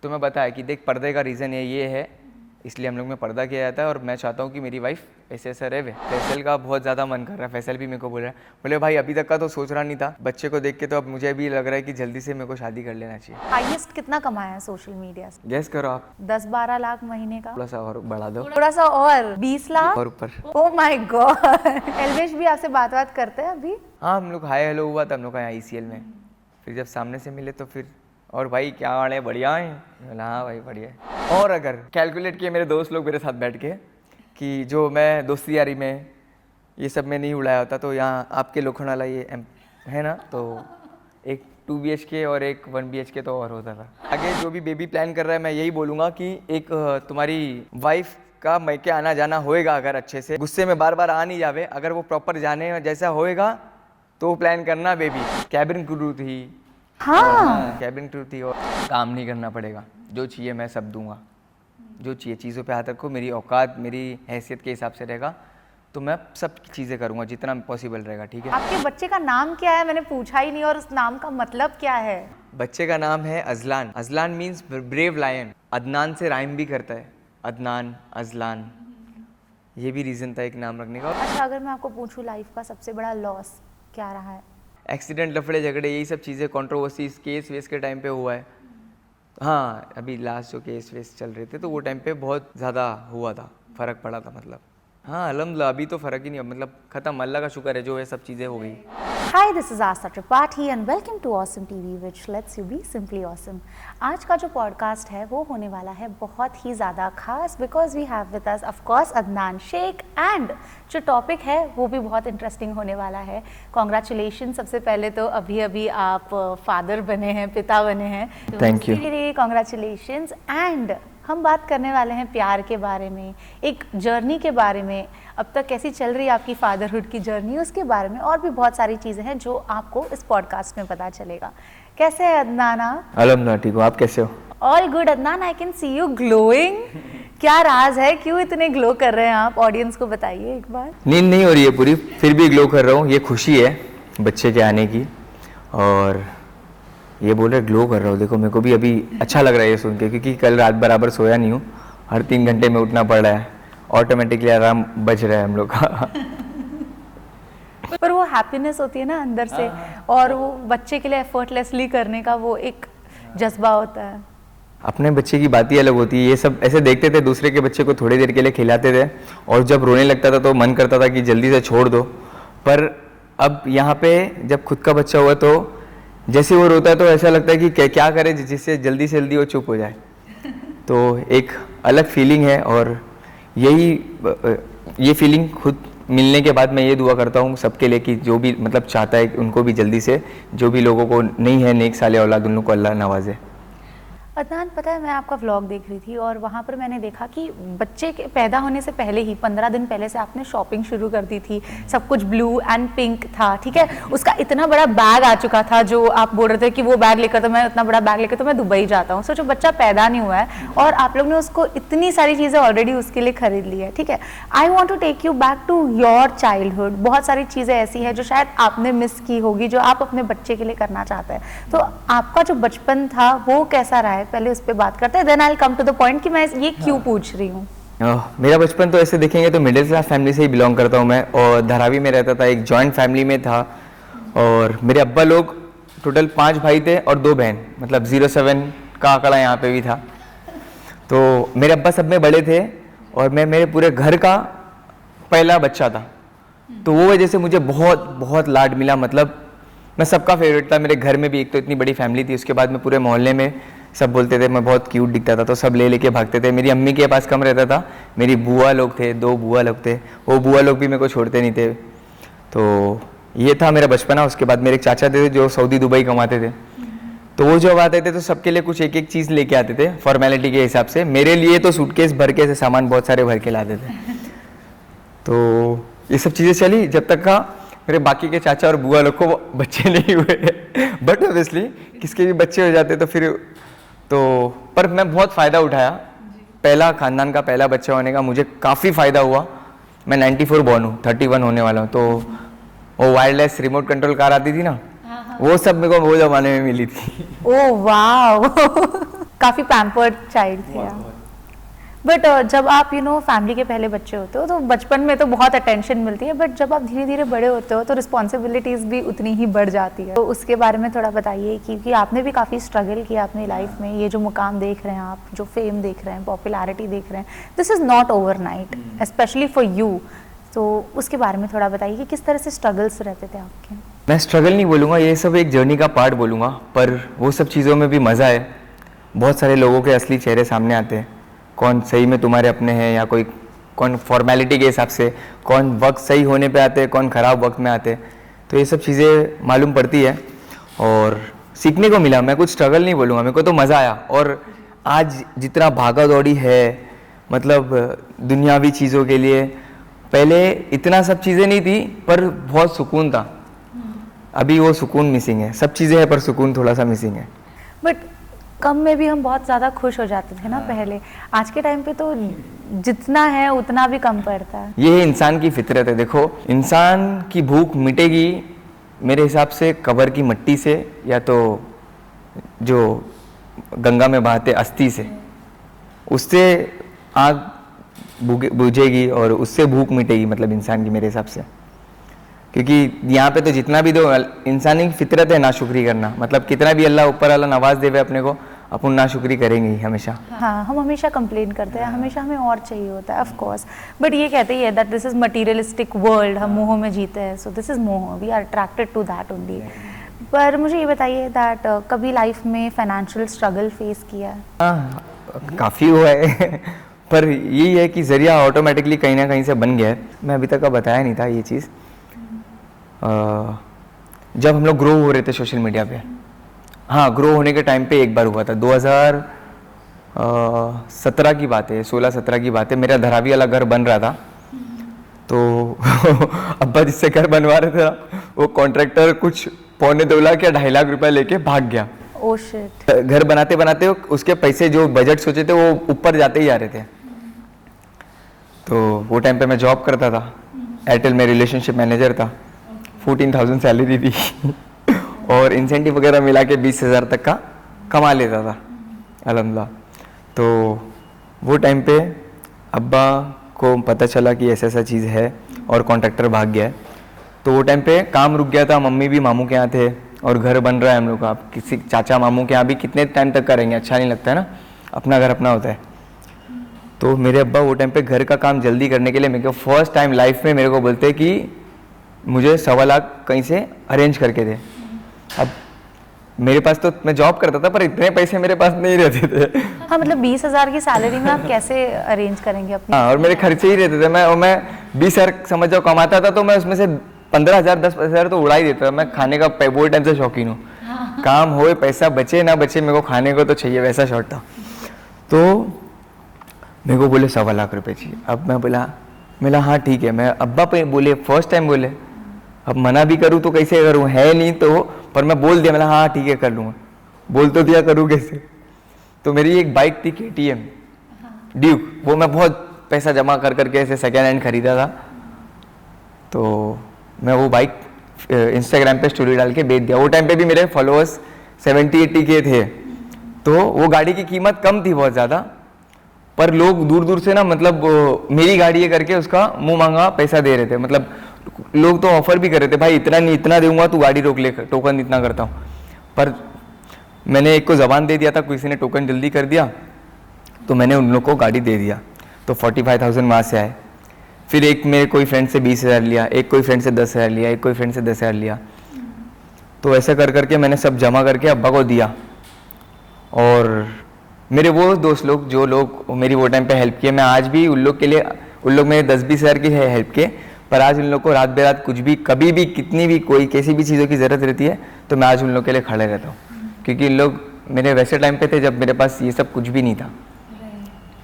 तो मैं बताया कि देख पर्दे का रीज़न ये है, इसलिए हम लोग में पर्दा किया जाता है और मैं चाहता हूँ कि मेरी वाइफ ऐसे ऐसा रहे। फैसल का बहुत ज़्यादा मन कर रहा है, फैसल भी मेरे को बोल रहा है, बोले भाई अभी तक का तो सोच रहा नहीं था, बच्चे को देख के तो अब मुझे भी लग रहा है कि जल्दी से मेरे को शादी कर लेना चाहिए। हाईएस्ट कितना कमाया है सोशल मीडिया से? गैस करो आप। 10-12 लाख महीने का? थोड़ा सा और बढ़ा दो, थोड़ा सा और 20 लाख और ऊपर। Oh my God. एल्वेश भी आपसे बात करते हैं अभी? हाँ, हम लोग हाय हेलो हुआ था हम लोग का यहाँ ECL में, फिर जब सामने से मिले तो फिर और भाई क्या हाल है, बढ़िया है? हाँ भाई बढ़िया है। और अगर कैलकुलेट किए मेरे दोस्त लोग मेरे साथ बैठ के कि जो मैं दोस्ती यारी में ये सब में नहीं उड़ाया होता तो यहाँ आपके लोखंडवाला ये है ना, तो एक 2 BHK और एक 1 BHK तो और होता था। आगे जो भी बेबी प्लान कर रहा है मैं यही बोलूँगा कि एक तुम्हारी वाइफ का मैके आना जाना होएगा, अगर अच्छे से गुस्से में बार बार आ नहीं जावे, अगर वो प्रॉपर जाने जैसा होएगा तो प्लान करना। बेबी कैबिन क्रू थी, हाँ कैबिन क्रू थी, और काम नहीं करना पड़ेगा, जो चाहिए मैं सब दूंगा, जो चाहिए चीज़ों पे हाथ रखो, मेरी औकात मेरी हैसियत के हिसाब से रहेगा तो मैं सब चीज़ें करूँगा जितना पॉसिबल रहेगा, ठीक है। आपके बच्चे का नाम क्या है? मैंने पूछा ही नहीं, और उस नाम का मतलब क्या है? बच्चे का नाम है Ajlan. Ajlan means brave lion. Adnan से राइम भी करता है, अदनान अजलान, ये भी रीज़न था एक नाम रखने का। अच्छा, अगर मैं आपको पूछूं लाइफ का सबसे बड़ा लॉस क्या रहा है? एक्सीडेंट, लफड़े झगड़े, यही सब चीज़ें, कंट्रोवर्सीज, केस वेस के टाइम पे हुआ है। हाँ, अभी लास्ट जो केस वेस चल रहे थे तो वो टाइम पे बहुत ज़्यादा हुआ था, फ़र्क पड़ा था मतलब। हाँ अल्हम्दुलिल्लाह अभी तो फ़र्क ही नहीं, मतलब ख़त्म, अल्लाह का शुक्र है जो है सब चीज़ें हो गई। Hi, this is Asta Tripathi and welcome to Awesome TV, which lets you be simply awesome. आज का जो पॉडकास्ट है वो होने वाला है बहुत ही ज़्यादा खास, because we have with us of course Adnan Shaikh, and जो टॉपिक है वो भी बहुत इंटरेस्टिंग होने वाला है। कॉन्ग्रेचुलेशन सबसे पहले तो, अभी अभी आप फादर बने हैं, पिता बने हैं, थैंक यू। कॉन्ग्रेचुलेशंस। एंड हम बात करने वाले हैं प्यार के बारे में, एक जर्नी के बारे में, अब तक कैसी चल रही है आपकी फादरहुड की जर्नी, उसके बारे में, और भी बहुत सारी चीज़ें हैं जो आपको इस पॉडकास्ट में पता चलेगा। कैसे है अदनान आप? अल्हम्दुलिल्लाह ठीक हो, आप कैसे हो? All good Adnan, I can see you glowing. क्या राज है, क्यों इतने ग्लो कर रहे हैं आप? ऑडियंस को बताइए एक बार। नींद नहीं हो रही है पूरी, फिर भी ग्लो कर रहा हूँ, ये खुशी है बच्चे के आने की, और ये बोल रहे ग्लो कर रहा हूँ। देखो मेरे को भी अभी अच्छा लग रहा है ये सुन के, क्योंकि कल रात बराबर सोया नहीं हूँ, हर 3 घंटे में उठना पड़ रहा है, ऑटोमेटिकली अलार्म बज रहा है हम लोग का। पर वो हैप्पीनेस होती है ना अंदर से, और वो बच्चे के लिए एफर्टलेसली करने का वो एक जज्बा होता है। अपने बच्चे की बात ही अलग होती है। ये सब ऐसे देखते थे, दूसरे के बच्चे को थोड़ी देर के लिए खिलाते थे और जब रोने लगता था तो मन करता था कि जल्दी से छोड़ दो, पर अब यहाँ पे जब खुद का बच्चा हुआ तो जैसे वो रोता है तो ऐसा लगता है कि क्या करे जिससे जल्दी से जल्दी वो चुप हो जाए। तो एक अलग फीलिंग है, और ये फीलिंग खुद मिलने के बाद मैं ये दुआ करता हूँ सबके लिए कि जो भी मतलब चाहता है उनको भी जल्दी से, जो भी लोगों को नहीं है नेक साले औलाद, उन लोगों को अल्लाह नवाजे। अदनान, पता है मैं आपका व्लॉग देख रही थी और वहाँ पर मैंने देखा कि बच्चे के पैदा होने से पहले ही 15 दिन पहले से आपने शॉपिंग शुरू कर दी थी। सब कुछ ब्लू एंड पिंक था, ठीक है। उसका इतना बड़ा बैग आ चुका था, जो आप बोल रहे थे कि वो बैग लेकर तो मैं, उतना बड़ा बैग लेकर तो मैं दुबई जाता हूँ। सोचो बच्चा पैदा नहीं हुआ है और आप लोग ने उसको इतनी सारी चीज़ें ऑलरेडी उसके लिए खरीद ली है, ठीक है। I want to take you back to your childhood. बहुत सारी चीज़ें ऐसी हैं जो शायद आपने मिस की होगी, जो आप अपने बच्चे के लिए करना चाहते हैं। तो आपका जो बचपन था वो कैसा रहा है, पहले उस पर बात करते हैं, then I will come to the point कि मैं ये क्यों पूछ रही हूँ। मेरा बचपन तो ऐसे देखेंगे तो मिडिल क्लास फैमिली से ही बिलोंग करता हूँ मैं, और धारावी में रहता था, एक जॉइंट फैमिली में था, और मेरे अब्बा लोग टोटल 5 भाई थे और 2 बहन, मतलब 07 का आंकड़ा यहाँ पे भी था। तो मेरे अब्बा सब में बड़े थे और मैं मेरे पूरे घर का पहला बच्चा था, तो वो वजह से मुझे बहुत बहुत लाड मिला। मतलब मैं सबका फेवरेट था मेरे घर में भी, एक तो इतनी बड़ी फैमिली थी, उसके बाद में पूरे मोहल्ले में सब बोलते थे मैं बहुत क्यूट दिखता था, तो सब ले लेके भागते थे। मेरी अम्मी के पास कम रहता था, मेरी बुआ लोग थे, 2 बुआ लोग थे, वो बुआ लोग भी मेरे को छोड़ते नहीं थे। तो ये था मेरा बचपना। उसके बाद मेरे एक चाचा थे जो सऊदी दुबई कमाते थे, तो वो जब आते थे तो सबके लिए कुछ एक एक चीज़ लेके आते थे फॉर्मेलिटी के हिसाब से। मेरे लिए तो सूटकेस भर के से सामान बहुत सारे भर के लाते थे। तो ये सब चीज़ें चली जब तक का मेरे बाकी के चाचा और बुआ लोग को बच्चे नहीं हुए। बट ऑब्वियसली किसके भी बच्चे हो जाते तो फिर तो, पर मैं बहुत फ़ायदा उठाया, पहला खानदान का पहला बच्चा होने का मुझे काफ़ी फ़ायदा हुआ। मैं 94 बॉर्न हूँ, 31 होने वाला हूँ। तो वो वायरलेस रिमोट कंट्रोल कार आती थी ना, वो सब मेरे को वो ज़माने में मिली थी। ओह वाह, काफ़ी पैम्पर्ड चाइल्ड थे आप। बट जब आप फैमिली के पहले बच्चे होते हो तो बचपन में तो बहुत अटेंशन मिलती है, बट जब आप धीरे धीरे बड़े होते हो तो रिस्पॉन्सिबिलिटीज़ भी उतनी ही बढ़ जाती है। तो उसके बारे में थोड़ा बताइए, क्योंकि आपने भी काफ़ी स्ट्रगल किया अपनी लाइफ में। ये जो मुकाम देख रहे हैं आप, जो फेम देख रहे हैं, पॉपुलैरिटी देख रहे हैं, this is not overnight, specially for you. तो उसके बारे में थोड़ा बताइए कि किस तरह से स्ट्रगल्स रहते थे आपके। मैं स्ट्रगल नहीं बोलूँगा, ये सब एक जर्नी का पार्ट बोलूँगा, पर वो सब चीज़ों में भी मज़ा है। बहुत सारे लोगों के असली चेहरे सामने आते हैं, कौन सही में तुम्हारे अपने हैं या कोई कौन फॉर्मेलिटी के हिसाब से, कौन वक्त सही होने पे आते हैं, कौन ख़राब वक्त में आते हैं। तो ये सब चीज़ें मालूम पड़ती है और सीखने को मिला। मैं कुछ स्ट्रगल नहीं बोलूँगा, मेरे को तो मज़ा आया। और आज जितना भागा दौड़ी है, मतलब दुनियावी चीज़ों के लिए, पहले इतना सब चीज़ें नहीं थी पर बहुत सुकून था। अभी वो सुकून मिसिंग है। सब चीज़ें हैं पर सुकून थोड़ा सा मिसिंग है। बट कम में भी हम बहुत ज़्यादा खुश हो जाते थे ना पहले। आज के टाइम पे तो जितना है उतना भी कम पड़ता है। ये इंसान की फितरत है। देखो, इंसान की भूख मिटेगी मेरे हिसाब से कब्र की मिट्टी से, या तो जो गंगा में बहाते अस्थि से, उससे आग बुझेगी और उससे भूख मिटेगी, मतलब इंसान की, मेरे हिसाब से। क्योंकि यहाँ पे तो जितना भी दो, इंसानी फितरत है नाशुक्री करना। मतलब कितना भी अल्लाह ऊपर वाला नवाज देवे अपने को, अपन नाशुक्री करेंगे ही हमेशा। हाँ, हम हमेशा कंप्लेन करते हैं, हमेशा हमें और चाहिए होता है, ऑफ कोर्स। बट ये कहते ही है that this is materialistic world, हम मोह में जीते हैं, so this is moh, we are attracted to that only. पर मुझे ये बताइए दैट कभी लाइफ में फाइनेंशियल स्ट्रगल फेस किया है? हाँ, काफ़ी हुआ है पर यही है कि जरिया ऑटोमेटिकली कहीं ना कहीं से बन गया है। मैं अभी तक का बताया नहीं था ये चीज़। जब हम लोग ग्रो हो रहे थे सोशल मीडिया पे, हाँ, ग्रो होने के टाइम पे एक बार हुआ था, 2017 की बात है, 16-17 की बात है। मेरा धारावी वाला घर बन रहा था, तो अब्बा जिससे घर बनवा रहे थे वो कॉन्ट्रैक्टर कुछ 2.25 लाख या 2.5 लाख रुपए लेके भाग गया। Oh shit. घर बनाते बनाते उसके पैसे जो बजट सोचे थे वो ऊपर जाते ही आ रहे थे। तो वो टाइम पे मैं जॉब करता था, एयरटेल में रिलेशनशिप मैनेजर था, 14,000 सैलरी थी और इंसेंटिव वगैरह मिला के 20,000 तक का कमा लेता था अल्हम्दुलिल्लाह। तो वो टाइम पे अब्बा को पता चला कि ऐसा चीज़ है और कॉन्ट्रैक्टर भाग गया है। तो वो टाइम पे काम रुक गया था, मम्मी भी मामू के यहाँ थे और घर बन रहा है हम लोग का। आप किसी चाचा मामू के यहाँ भी कितने टाइम तक करेंगे, अच्छा नहीं लगता है ना, अपना घर अपना होता है। तो मेरे अब्बा वो टाइम पे घर का काम जल्दी करने के लिए मेरे को फर्स्ट टाइम लाइफ में मेरे को बोलते कि मुझे 1.25 लाख कहीं से अरेंज करके दे। अब मेरे पास तो, मैं जॉब करता था पर इतने पैसे मेरे पास नहीं रहते थे। हाँ, मतलब 20,000 की सैलरी में आप कैसे अरेंज करेंगे अपनी? हाँ, और मेरे खर्चे ही रहते थे। मैं 20,000 समझ जाओ कमाता था, तो मैं उसमें से 15,000 10,000 तो उड़ा ही देता था। मैं खाने का वो टाइम से शौकीन हूँ, काम होए पैसा बचे ना बचे, मेरे को खाने को तो चाहिए, वैसा शौक था। तो मेरे को बोले 1.25 लाख रुपए चाहिए। अब मैं बोला हाँ ठीक है। मैं अब्बा पे बोले, फर्स्ट टाइम बोले, अब मना भी करूँ तो कैसे करूँ, है नहीं तो, पर मैं बोल दिया, मैं हाँ ठीक है कर लूँगा। बोल तो दिया, करूँ कैसे। तो मेरी एक बाइक थी KTM ड्यूक, वो मैं बहुत पैसा जमा कर करके ऐसे सेकेंड हैंड खरीदा था। तो मैं वो बाइक इंस्टाग्राम पे स्टोरी डाल के बेच दिया। वो टाइम पे भी मेरे फॉलोअर्स 70-80 के थे। तो वो गाड़ी की कीमत कम थी बहुत ज़्यादा, पर लोग दूर दूर से ना, मतलब मेरी गाड़ी है करके उसका मुंह मांगा पैसा दे रहे थे। मतलब लोग तो ऑफर भी कर रहे थे, भाई इतना नहीं, इतना दूंगा तू गाड़ी रोक ले, टोकन इतना करता हूँ। पर मैंने एक को ज़बान दे दिया था, किसी ने टोकन जल्दी कर दिया, तो मैंने उन लोग को गाड़ी दे दिया। तो 45,000 वहाँ से आए। फिर एक मेरे कोई फ्रेंड से 20,000 लिया, एक कोई फ्रेंड से 10,000 लिया, एक कोई फ्रेंड से 10,000 लिया। तो ऐसा कर करके मैंने सब जमा करके अब्बा को दिया। और मेरे वो दोस्त लोग, जो लोग मेरी वो टाइम पे हेल्प किए, मैं आज भी उन लोग के लिए, उन लोग मेरे 10-20 हज़ार की है हेल्प किए, पर आज उन लोग को रात बेरात कुछ भी, कभी भी, कितनी भी, कोई कैसी भी चीज़ों की ज़रूरत रहती है तो मैं आज उन लोग के लिए खड़े रहता हूँ। क्योंकि इन लोग मेरे वैसे टाइम पे थे जब मेरे पास ये सब कुछ भी नहीं था।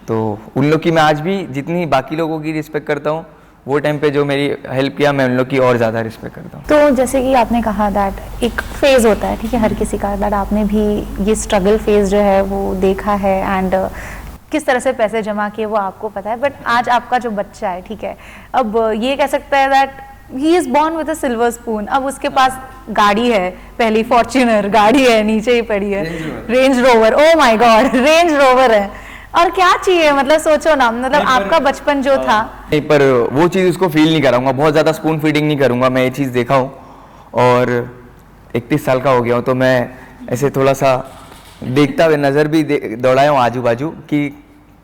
तो उन लोग की मैं आज भी जितनी बाकी लोगों की रिस्पेक्ट करता हूँ, वो टाइम पे जो मेरी हेल्प किया, मैं उन लोग की और ज़्यादा रिस्पेक्ट करता हूँ। तो जैसे कि आपने कहा दैट एक फेज़ होता है, ठीक है, हर किसी का, दैट आपने भी ये स्ट्रगल फेज़ जो है वो देखा है एंड किस तरह से पैसे जमा किए वो आपको पता है। बट आज आपका जो बच्चा है, ठीक है, अब ये कह सकता है that he is born with a silver spoon. अब उसके पास गाड़ी है, पहली फॉर्च्यूनर गाड़ी है, नीचे ही पड़ी है range rover. Oh my God, range rover है, और क्या चाहिए? मतलब सोचो ना, मतलब आपका बचपन जो था। नहीं, पर वो चीज़ उसको फील नहीं कराऊंगा, बहुत ज़्यादा स्पून फीडिंग नहीं करूंगा। मैं ये चीज़ देखा हूँ, और 31 साल का हो गया हूँ, तो मैं ऐसे थोड़ा सा देखता हुआ नज़र भी दौड़ाया हूँ आजू बाजू कि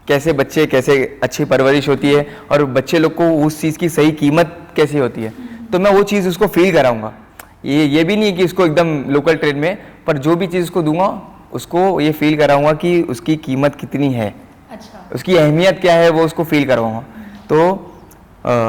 कैसे बच्चे, कैसे अच्छी परवरिश होती है, और बच्चे लोग को उस चीज़ की सही कीमत कैसी होती है। तो मैं वो चीज़ उसको फील कराऊंगा। ये भी नहीं कि इसको एकदम लोकल ट्रेड में, पर जो भी चीज़ उसको दूंगा उसको ये फील कराऊंगा कि उसकी कीमत कितनी है। अच्छा। उसकी अहमियत क्या है, वो उसको फील करवाऊंगा। तो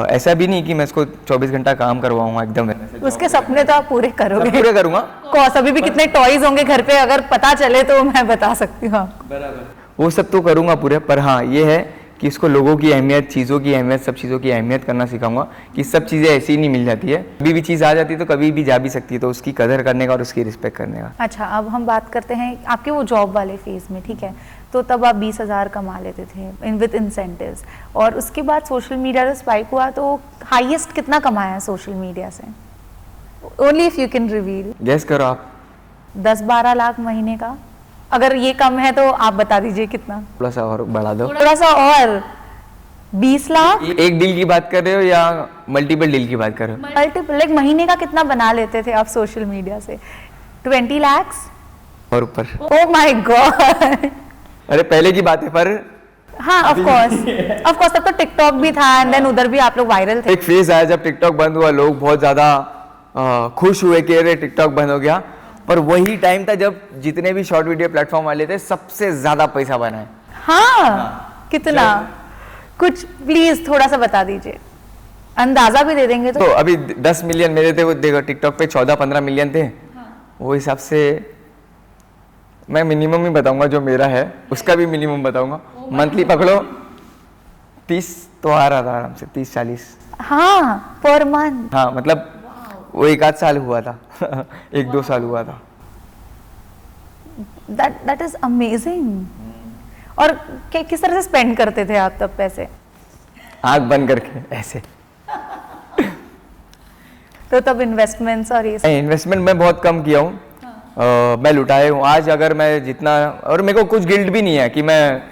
ऐसा भी नहीं कि मैं इसको 24 घंटा काम करवाऊंगा एकदम। उसके सपने तो आप पूरे करोगे। पूरे करूंगा। कौस अभी भी कितने टॉयज होंगे घर पे, अगर पता चले तो मैं बता सकती हूँ आपको। बराबर, वो सब तो करूंगा पूरे, पर हाँ ये है कि इसको लोगों की अहमियत, चीज़ों की अहमियत, सब चीज़ों की अहमियत करना सिखाऊंगा कि सब चीज़ें ऐसी ही नहीं मिल जाती है। कभी भी चीज़ आ जाती है तो कभी भी जा भी सकती है, तो उसकी कदर करने का और उसकी रिस्पेक्ट करने का। अच्छा, अब हम बात करते हैं आपके वो जॉब वाले फेज में, ठीक है? तो तब आप 20,000 कमा लेते थे विद इंसेंटिव्स, और उसके बाद सोशल मीडिया से स्पाइक हुआ, तो हाईएस्ट कितना कमाया सोशल मीडिया से? Only if you can reveal. Gas करो आप। 10-12 लाख महीने का? अगर ये कम है तो आप बता दीजिए कितना। थोड़ा सा और बढ़ा दो। थोड़ा सा और। 20 लाख? एक डील की बात कर रहे हो या मल्टीपल डील की बात कर रहे हो? मल्टीपल, लाइक महीने का कितना बना लेते थे आप सोशल मीडिया से? 20 लाख और ऊपर। Oh my God. अरे पहले की बात है, पर हाँ ऑफ कोर्स तब तो टिकटॉक भी था, एंड देन उधर भी आप लोग वायरल थे। एक फेज आया जब टिकटॉक बंद हुआ, लोग बहुत ज्यादा खुश हुए कि अरे टिकटॉक बंद हो गया, पर वही टाइम था जब जितने भी शॉर्ट वीडियो प्लेटफॉर्म वाले थे सबसे ज्यादा पैसा बनाए। हाँ, कितना? कुछ प्लीज थोड़ा सा बता दीजिए, अंदाजा भी दे देंगे तो। अभी 10 मिलियन मेरे थे, वो देखो टिकटॉक पे 14-15 मिलियन थे। वो हिसाब से मैं मिनिमम ही बताऊंगा जो मेरा है, उसका भी मिनिमम बताऊंगा। मंथली पकड़ो 30 तो आ रहा था आराम से, 30-40। हाँ, पर मंथ। हाँ मतलब वो 1 आध साल हुआ था 1-2 साल हुआ था। That is amazing. और किस तरह से स्पेंड करते थे आप तब पैसे? आंख बंद करके ऐसे। तो तब इन्वेस्टमेंट्स और ये इन्वेस्टमेंट मैं बहुत कम किया हूँ। मैं लुटाए हूँ। आज अगर मैं जितना, और मेरे को कुछ गिल्ट भी नहीं है कि मैं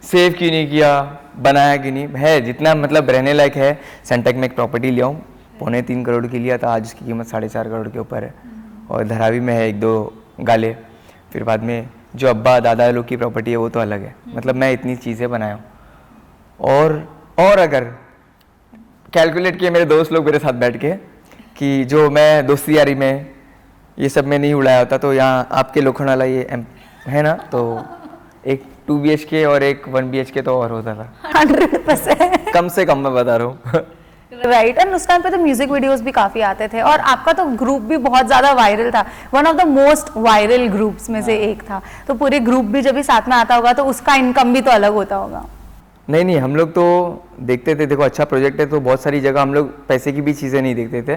सेव क्यों नहीं किया, बनाया क्यों नहीं है, जितना मतलब रहने लायक है। सेंटेक में एक प्रॉपर्टी लिया हूँ, 3.25 करोड़ की लिया था, आज उसकी कीमत 4.5 करोड़ के ऊपर है। और धरावी में है 1-2 गाले, फिर बाद में जो अब्बा दादा लोग की प्रॉपर्टी है वो तो अलग है। मतलब मैं इतनी चीज़ें बनाया हूँ। और अगर कैलकुलेट किए मेरे दोस्त लोग मेरे साथ बैठ के कि जो मैं दोस्ती यारी में ये सब में नहीं उड़ाया होता, तो यहाँ आपके लोखंड ये है ना, तो एक 2 BHK और एक 1 BHK तो और होता था। 100% कम से कम मैं बता रहा हूँ। राइट। एंड उस टाइम पे तो म्यूजिक वीडियोस भी काफी आते थे, और आपका तो ग्रुप भी बहुत ज्यादा वायरल था, one of the most viral groups में से एक था। तो पूरे ग्रुप भी जब भी साथ में आता होगा तो उसका इनकम भी तो अलग होता होगा। नहीं, हम लोग तो देखते थे, देखो अच्छा प्रोजेक्ट है तो बहुत सारी जगह हम लोग पैसे की भी चीज़ें नहीं देखते थे,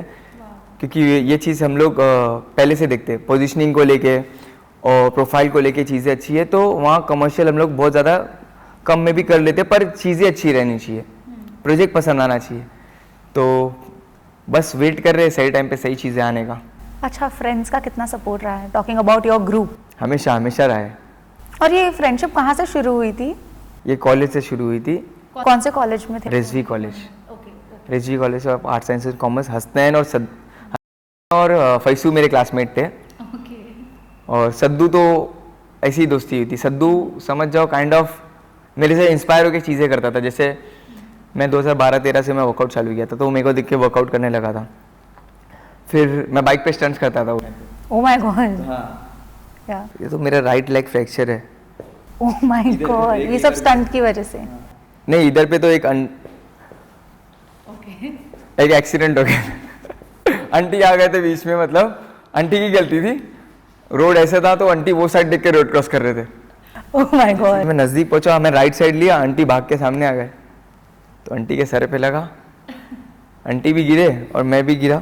क्योंकि ये चीज़ हम लोग पहले से देखते, पोजीशनिंग को लेके और प्रोफाइल को लेके चीज़ें अच्छी है तो वहाँ कमर्शियल हम लोग बहुत ज़्यादा कम में भी कर लेते, पर चीज़ें अच्छी रहनी चाहिए, प्रोजेक्ट पसंद आना चाहिए। तो बस वेट कर रहे सही टाइम पे सही चीज़ें आने का। अच्छा, फ्रेंड्स का कितना सपोर्ट रहा है, टॉकिंग अबाउट योर ग्रुप? हमेशा रहा है। और ये फ्रेंडशिप कहाँ से शुरू हुई थी? ये कॉलेज से शुरू हुई थी। कौन से कॉलेज में थे? Rizvi college. Rizvi college of arts science and commerce. Hasnain और फैसू मेरे क्लासमेट थे। और सद्दू तो ऐसी ही दोस्ती हुई थी। सद्दू समझ जाओ काइंड ऑफ मेरे से इंस्पायर होकर चीज़ें करता था। जैसे मैं 2012-13 से मैं वर्कआउट चालू किया था, तो वो मेरे को देख के वर्कआउट करने लगा था। फिर मैं बाइक पे स्टंट्स करता था। Oh my God. हाँ, ये तो मेरा राइट लेग फ्रैक्चर है। ओह माय गॉड, ये सब स्टंट की वजह से? नहीं, इधर पे तो एक एक्सीडेंट हो गया। आंटी आ गए थे बीच में, मतलब आंटी की गलती थी। रोड ऐसा था तो आंटी वो साइड देख के रोड क्रॉस कर रहे थे। Oh my God. मैं नजदीक पहुंचा, मैं राइट साइड लिया, आंटी भाग के सामने आ गए, तो आंटी के सर पे लगा, आंटी भी गिरे और मैं भी गिरा।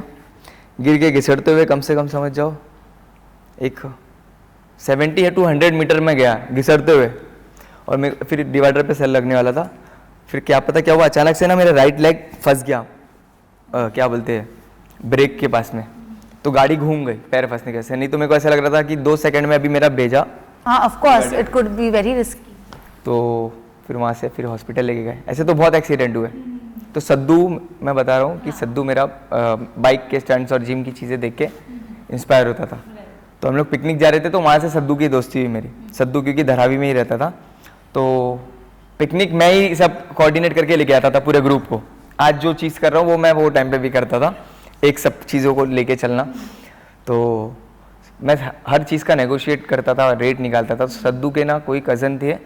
गिर के घिसटते हुए कम से कम समझ जाओ एक 70 या 100 मीटर में गया घिसटते हुए, और मैं फिर डिवाइडर पे सर लगने वाला था। फिर क्या पता क्या हुआ, अचानक से ना मेरा राइट लेग फंस गया, क्या बोलते हैं, ब्रेक के पास में, तो गाड़ी घूम गई पैर फंसने के से, नहीं तो मेरे को ऐसा लग रहा था कि 2 सेकंड में अभी मेरा भेजा। हाँ of course it could be very risky. तो फिर वहाँ से फिर हॉस्पिटल लेके गए। ऐसे तो बहुत एक्सीडेंट हुए। तो सद्दू, मैं बता रहा हूँ कि सद्दू मेरा बाइक के स्टंट्स और जिम की चीज़ें देख के इंस्पायर होता था। तो हम लोग पिकनिक जा रहे थे, तो वहाँ से सद्दू की दोस्ती हुई मेरी। सद्दू क्योंकि धारावी में ही रहता था, तो पिकनिक मैं ही सब कोऑर्डिनेट करके लेके आता था पूरे ग्रुप को। आज जो चीज़ कर रहा हूँ वो मैं वो टाइम पे भी करता था, एक सब चीज़ों को लेके चलना। तो मैं हर चीज़ का नेगोशिएट करता था, रेट निकालता था। सद्दू के ना कोई कज़न थे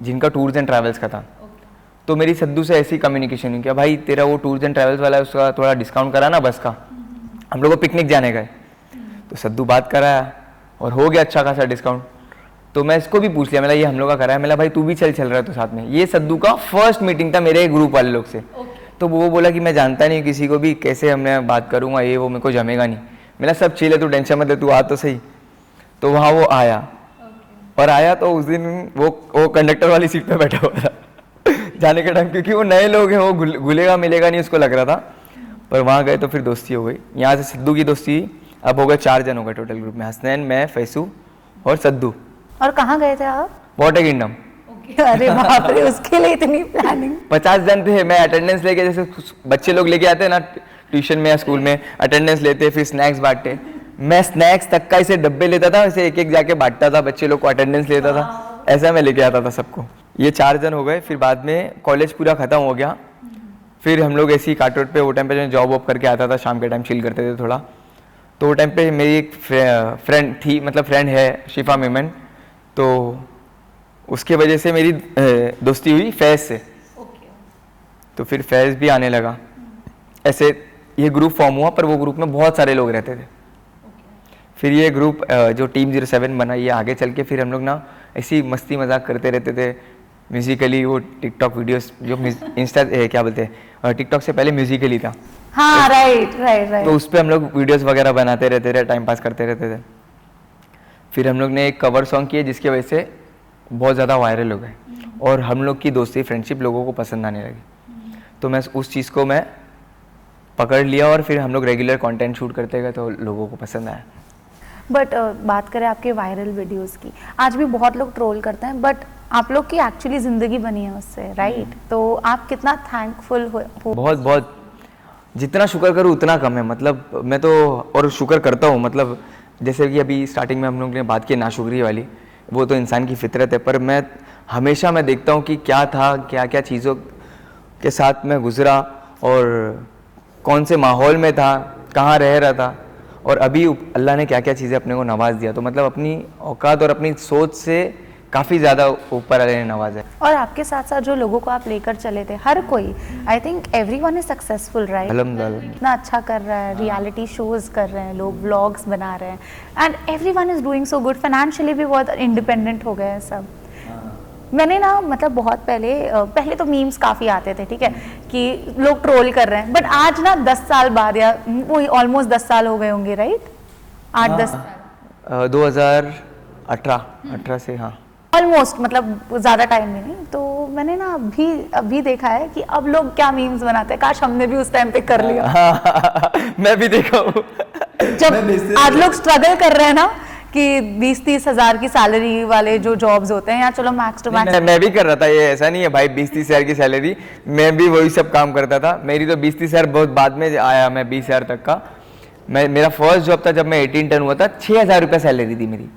जिनका टूर्स एंड ट्रैवल्स का था। तो मेरी सद्दू से ऐसी कम्युनिकेशन हुई कि भाई तेरा वो टूर्स एंड ट्रैवल्स वाला है, उसका थोड़ा डिस्काउंट करा ना बस का, हम लोग को पिकनिक जाने गए। तो सद्दू बात कराया और हो गया अच्छा खासा डिस्काउंट। तो मैं इसको भी पूछ लिया, मेरा ये हम लोग का कराया, मेरा भाई तू भी चल रहा है तो साथ में। ये सद्दू का फर्स्ट मीटिंग था मेरे ग्रुप वाले लोग से। तो वो बोला कि मैं जानता नहीं किसी को भी, कैसे हमने बात करूँगा, ये वो मेरे को जमेगा नहीं। मेरा सब चिल है, तू टेंशन मत ले, तू आ तो सही। तो वहाँ वो आया और आया तो उस दिन वो कंडक्टर वाली सीट पे बैठा हुआ था जाने के टाइम, क्योंकि वो नए लोग हैं, वो घुलेगा मिलेगा नहीं उसको लग रहा था। पर वहाँ गए तो फिर दोस्ती हो गई। यहाँ से सिद्धू की दोस्ती अब हो गए 4 जन हो गए टोटल ग्रुप में, हसनैन, मैं, फैसू और सद्दू। और कहाँ गए थे आप? Water kingdom. अरे बाप रे, उसके लिए इतनी प्लानिंग। 50 जन थे। मैं अटेंडेंस लेके, जैसे बच्चे लोग लेके आते हैं ना ट्यूशन में या स्कूल में, अटेंडेंस लेते फिर स्नैक्स बांटते, मैं स्नैक्स तक का ऐसे डब्बे लेता था, ऐसे एक एक जाके बांटता था, बच्चे लोग को अटेंडेंस लेता था, ऐसा मैं लेके आता था सबको। ये 4 जन हो गए। फिर बाद में कॉलेज पूरा खत्म हो गया, फिर हम लोग ऐसे ही काट रोड पे, वो टाइम पे जो जॉब वॉब करके आता था, शाम के टाइम चिल करते थे थोड़ा। तो वो टाइम पे मेरी एक फ्रेंड थी, मतलब फ्रेंड है, शिफा मेमन। तो उसके वजह से मेरी दोस्ती हुई फैज़ से। तो फिर फैज़ भी आने लगा। ऐसे ये ग्रुप फॉर्म हुआ, पर वो ग्रुप में बहुत सारे लोग रहते थे। फिर ये ग्रुप जो टीम 07 बना, ये आगे चल के फिर हम लोग ना ऐसी मस्ती मजाक करते रहते थे। म्यूजिकली वो टिकटॉक वीडियोस जो इंस्टा क्या बोलते हैं, टिकटॉक से पहले म्यूजिकली था। हाँ राइट राइट राइट। तो उस पर हम लोग वीडियोस वगैरह बनाते रहते थे, टाइम पास करते रहते थे। फिर हम लोग ने एक कवर सॉन्ग किए जिसकी वजह से बहुत ज़्यादा वायरल हो गए और हम लोग की दोस्ती फ्रेंडशिप लोगों को पसंद आने लगी। तो मैं उस चीज़ को मैं पकड़ लिया और फिर हम लोग रेगुलर कंटेंट शूट करते गए तो लोगों को पसंद आया। बट बात करें आपके वायरल वीडियोस की, आज भी बहुत लोग ट्रोल करते हैं, बट आप लोग की एक्चुअली ज़िंदगी बनी है उससे, राइट? तो आप कितना थैंकफुल हो? बहुत बहुत, जितना शुक्र करूँ उतना कम है। मतलब मैं तो और शुक्र करता हूँ। मतलब जैसे कि अभी स्टार्टिंग में हम लोग ने बात की नाशुक्री वाली, वो तो इंसान की फितरत है, पर मैं हमेशा देखता हूँ कि क्या था, क्या क्या चीज़ों के साथ मैं गुजरा और कौन से माहौल में था, कहाँ रह रहा था, और अभी अल्लाह ने क्या क्या चीज़ें अपने को नवाज दिया। तो मतलब अपनी औकात और अपनी सोच से काफ़ी ज़्यादा ऊपर वाले ने नवाजा है। और आपके साथ साथ जो लोगों को आप लेकर चले थे, हर कोई, I think everyone is successful, right? अल्हम्दुलिल्लाह इतना अच्छा कर रहा है, रियलिटी शोज कर रहे हैं लोग, व्लॉग्स बना रहे हैं, and everyone is doing so good. Financially भी बहुत इंडिपेंडेंट हो गए हैं सब। मैंने ना मतलब बहुत पहले तो मीम्स काफ़ी आते थे, ठीक है, कि लोग ट्रोल कर रहे हैं, बट आज ना 10 साल बाद, या वही ऑलमोस्ट 10 साल हो गए होंगे, राइट? 8-10 साल, 2018 से, हाँ ऑलमोस्ट, मतलब ज़्यादा टाइम भी नहीं। तो मैंने ना अभी देखा है कि अब लोग क्या मीम्स बनाते हैं, काश हमने भी उस टाइम पे कर लिया। मैं भी देखा हूँ। जब आज लोग स्ट्रगल कर रहे हैं ना कि 20-30 हज़ार की सैलरी वाले जो जॉब्स होते हैं, या चलो मैक्स टू मैक्स, मैं भी कर रहा था। ये ऐसा नहीं है भाई 20-30 हज़ार की सैलरी, मैं भी वही सब काम करता था। मेरी तो 20-30 हज़ार बहुत बाद में आया, मैं 20 हज़ार तक का। मेरा फर्स्ट जॉब था जब मैं 18 टर्न हुआ था, 6,000 रुपये सैलरी थी मेरी।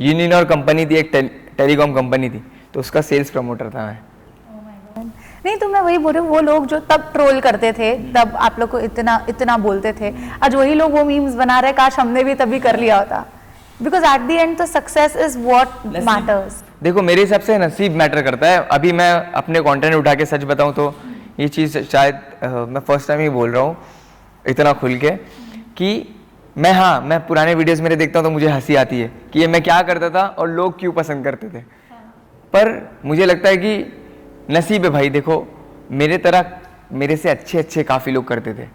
यूनिनॉर कंपनी थी, एक टेलीकॉम कंपनी थी, तो उसका सेल्स प्रमोटर था मैं। नहीं तो मैं वही बोल रही हूँ, वो लोग जो तब ट्रोल करते थे, तब आप लोग को इतना बोलते थे, आज वही लोग वो मीम्स बना रहे, काश हमने भी तभी कर लिया होता। बिकॉज एट द एंड तो सक्सेस इज व्हाट मैटर्स। देखो मेरे हिसाब से नसीब मैटर करता है। अभी मैं अपने कंटेंट उठा के सच बताऊं तो ये चीज़ शायद मैं फर्स्ट टाइम ही बोल रहा हूँ इतना खुल के कि मैं पुराने वीडियोस मेरे देखता हूँ तो मुझे हंसी आती है कि ये मैं क्या करता था और लोग क्यों पसंद करते थे। पर मुझे लगता है कि नसीब है भाई। देखो मेरे से अच्छे काफ़ी लोग करते थे,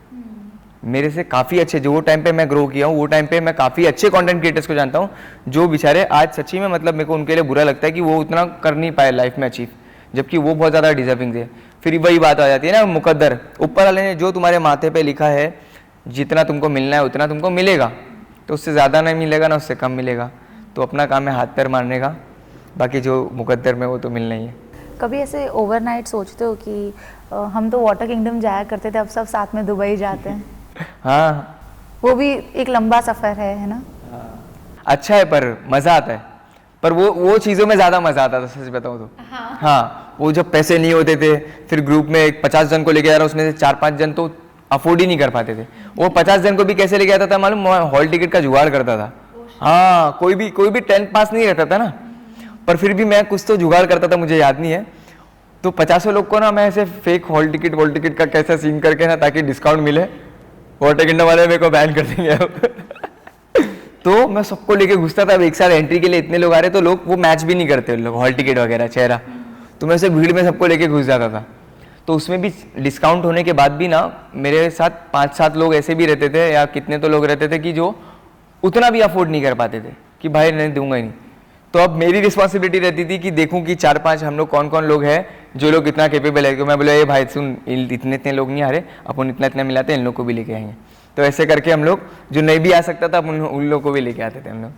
मेरे से काफ़ी अच्छे, जो वो टाइम पे मैं ग्रो किया हूँ, वो टाइम पे मैं काफ़ी अच्छे कंटेंट क्रिएटर्स को जानता हूँ जो बेचारे आज सच्ची में, मतलब मेरे को उनके लिए बुरा लगता है कि वो उतना कर नहीं पाए लाइफ में अचीव, जबकि वो बहुत ज़्यादा डिजर्विंग थे। फिर वही बात आ जाती है ना, मुकद्दर, ऊपर वाले ने जो तुम्हारे माथे पे लिखा है जितना तुमको मिलना है उतना तुमको मिलेगा, तो उससे ज़्यादा नहीं मिलेगा ना उससे कम मिलेगा, तो अपना काम है हाथ पैर मारने का, बाकी जो मुकद्दर में वो तो मिलना ही है। कभी ऐसे ओवरनाइट सोचते हो कि हम तो वाटर किंगडम जाया करते थे, अब सब साथ में दुबई जाते हैं? हाँ, वो भी एक लंबा सफ़र है ना? अच्छा है पर मज़ा आता है, पर वो चीज़ों में ज़्यादा मज़ा आता था सच बताऊँ तो। हाँ, वो जब पैसे नहीं होते थे, फिर ग्रुप में 50 जन को लेके जा रहा, उसमें से 4-5 जन तो अफोर्ड ही नहीं कर पाते थे। वो 50 जन को भी कैसे लेके आता था मालूम, हॉल टिकट का जुगाड़ करता था। हाँ, कोई भी 10th पास नहीं रहता था ना, पर फिर भी मैं कुछ तो जुगाड़ करता था, मुझे याद नहीं है। तो 50 लोग को ना मैं ऐसे फेक हॉल टिकट का कैसा सीन करके ना, ताकि डिस्काउंट मिले, वाटर किंगडम वाले मेरे को बैन कर देंगे अब। तो मैं सबको लेके घुसता था। अब एक साथ एंट्री के लिए इतने लोग आ रहे, तो लोग वो मैच भी नहीं करते लोग, हॉल टिकट वगैरह चेहरा, तो मैं ऐसे भीड़ में सबको लेके घुस जाता था। तो उसमें भी डिस्काउंट होने के बाद भी ना मेरे साथ 5-7 लोग ऐसे भी रहते थे, या कितने तो लोग रहते थे कि जो उतना भी अफोर्ड नहीं कर पाते थे कि भाई नहीं दूंगा ही नहीं। तो अब मेरी रिस्पॉन्सिबिलिटी रहती थी कि देखूं कि 4-5 हम लोग कौन कौन लोग हैं जो लोग इतना केपेबल है। कि मैं बोला, ये भाई सुन, इतने लोग नहीं आ रहे, अपन इतना मिलाते हैं, इन लोग को भी लेके आएंगे। तो ऐसे करके हम लोग, जो नहीं भी आ सकता था, उन लोग को भी लेके आते थे हम लोग।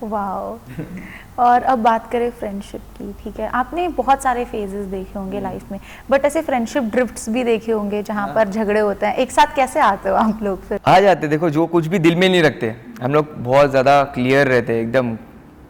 वाह। और अब बात करें फ्रेंडशिप की, ठीक है, आपने बहुत सारे फेजेस देखे होंगे लाइफ में, बट ऐसे फ्रेंडशिप ड्रिफ्ट्स भी देखे होंगे जहाँ पर झगड़े होते हैं, एक साथ कैसे आते हो आप लोग फिर? आ जाते, देखो जो कुछ भी दिल में नहीं रखते हम लोग, बहुत ज़्यादा क्लियर रहते हैं, एकदम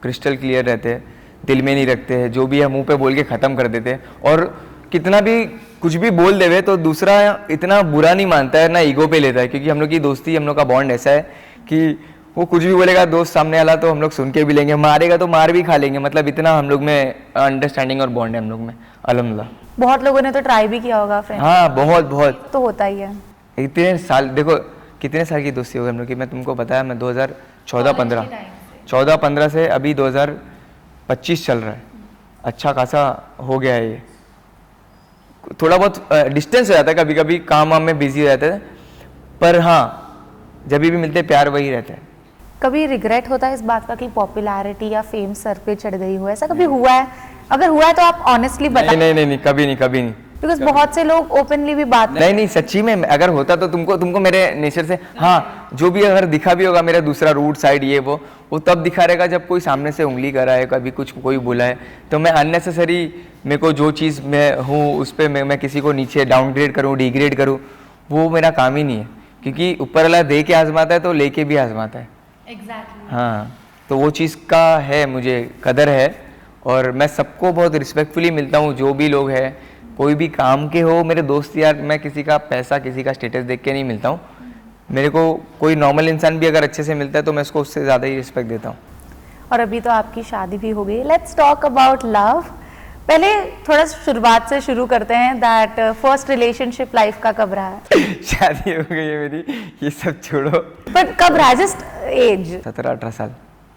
क्रिस्टल क्लियर रहते हैं, दिल में नहीं रखते हैं, जो भी है मुंह पे बोल के ख़त्म कर देते हैं। और कितना भी कुछ भी बोल देवे तो दूसरा इतना बुरा नहीं मानता है, ना ईगो पे लेता है, क्योंकि हम लोग की दोस्ती, हम लोग का बॉन्ड ऐसा है कि वो कुछ भी बोलेगा दोस्त सामने वाला तो हम लोग सुन के भी लेंगे, मारेगा तो मार भी खा लेंगे, मतलब इतना हम लोग में अंडरस्टैंडिंग और बॉन्ड है हम लोग में, अल्हम्दुलिल्लाह। बहुत लोगों ने तो ट्राई भी किया होगा फ्रेंड। हाँ, बहुत तो होता ही है। इतने साल, देखो कितने साल की दोस्ती हो गई हम लोग की। मैं तुमको बताया, मैं 2014-15 से अभी 2025 चल रहा है, अच्छा खासा हो गया है। ये थोड़ा बहुत डिस्टेंस हो जाता है, कभी कभी काम वाम में बिजी हो जाते हैं, पर हाँ जब भी मिलते प्यार वही रहता है। कभी रिग्रेट होता है इस बात का कि पॉपुलैरिटी या फेम सर पे चढ़ गई हो, ऐसा कभी हुआ है? अगर हुआ है तो आप ऑनेस्टली बताएं। नहीं, कभी नहीं। बिकॉज बहुत से लोग ओपनली भी बात नहीं, सच्ची में अगर होता तो तुमको मेरे नेचर से, हाँ जो भी अगर दिखा भी होगा मेरा दूसरा रूट साइड, ये वो तब दिखा रहेगा जब कोई सामने से उंगली करा है, कभी कुछ कोई बोला है, तो मैं अननेसेसरी, मेरे को जो चीज़ मैं हूँ उस पर मैं किसी को नीचे डाउनग्रेड करूँ, डिग्रेड करूँ, वो मेरा काम ही नहीं है, क्योंकि ऊपर वाला दे के आजमाता है तो लेके भी आजमाता है। एग्जैक्टली। हाँ, तो वो चीज़ का है, मुझे कदर है, और मैं सबको बहुत रिस्पेक्टफुली मिलता हूँ, जो भी लोग हैं, कोई भी काम के हो मेरे दोस्त यार, मैं किसी का पैसा, किसी का स्टेटस देख के नहीं मिलता हूँ। मेरे को कोई नॉर्मल इंसान भी अगर अच्छे से मिलता है तो मैं उसको उससे ज़्यादा ही रिस्पेक्ट देता हूँ। और अभी तो आपकी शादी भी हो गई। Let's talk about love. पहले थोड़ा शुरुआत से शुरू करते हैं, दैट फर्स्ट रिलेशनशिप लाइफ का कब रहा है? शादी हो गई है मेरी, ये सब छोड़ो। बट कब रहा, जस्ट एज? 17-18 साल।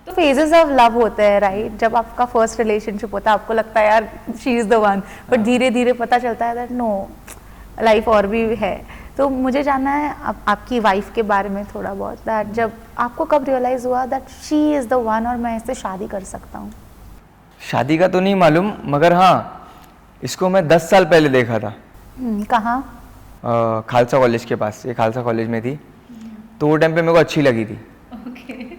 तो फेजेस ऑफ लव होते हैं राइट, जब आपका फर्स्ट रिलेशनशिप होता है आपको लगता है यार she is the one, but धीरे धीरे पता चलता है दैट नो, लाइफ और भी है। तो मुझे जानना है आपकी वाइफ के बारे में थोड़ा बहुत, दैट जब आपको कब रियलाइज़ हुआ that she is the one और मैं इससे शादी कर सकता हूँ? शादी का तो नहीं मालूम, मगर हाँ इसको मैं 10 साल पहले देखा था। कहाँ? खालसा कॉलेज के पास, ये खालसा कॉलेज में थी, तो वो टाइम पे मेरे को अच्छी लगी थी।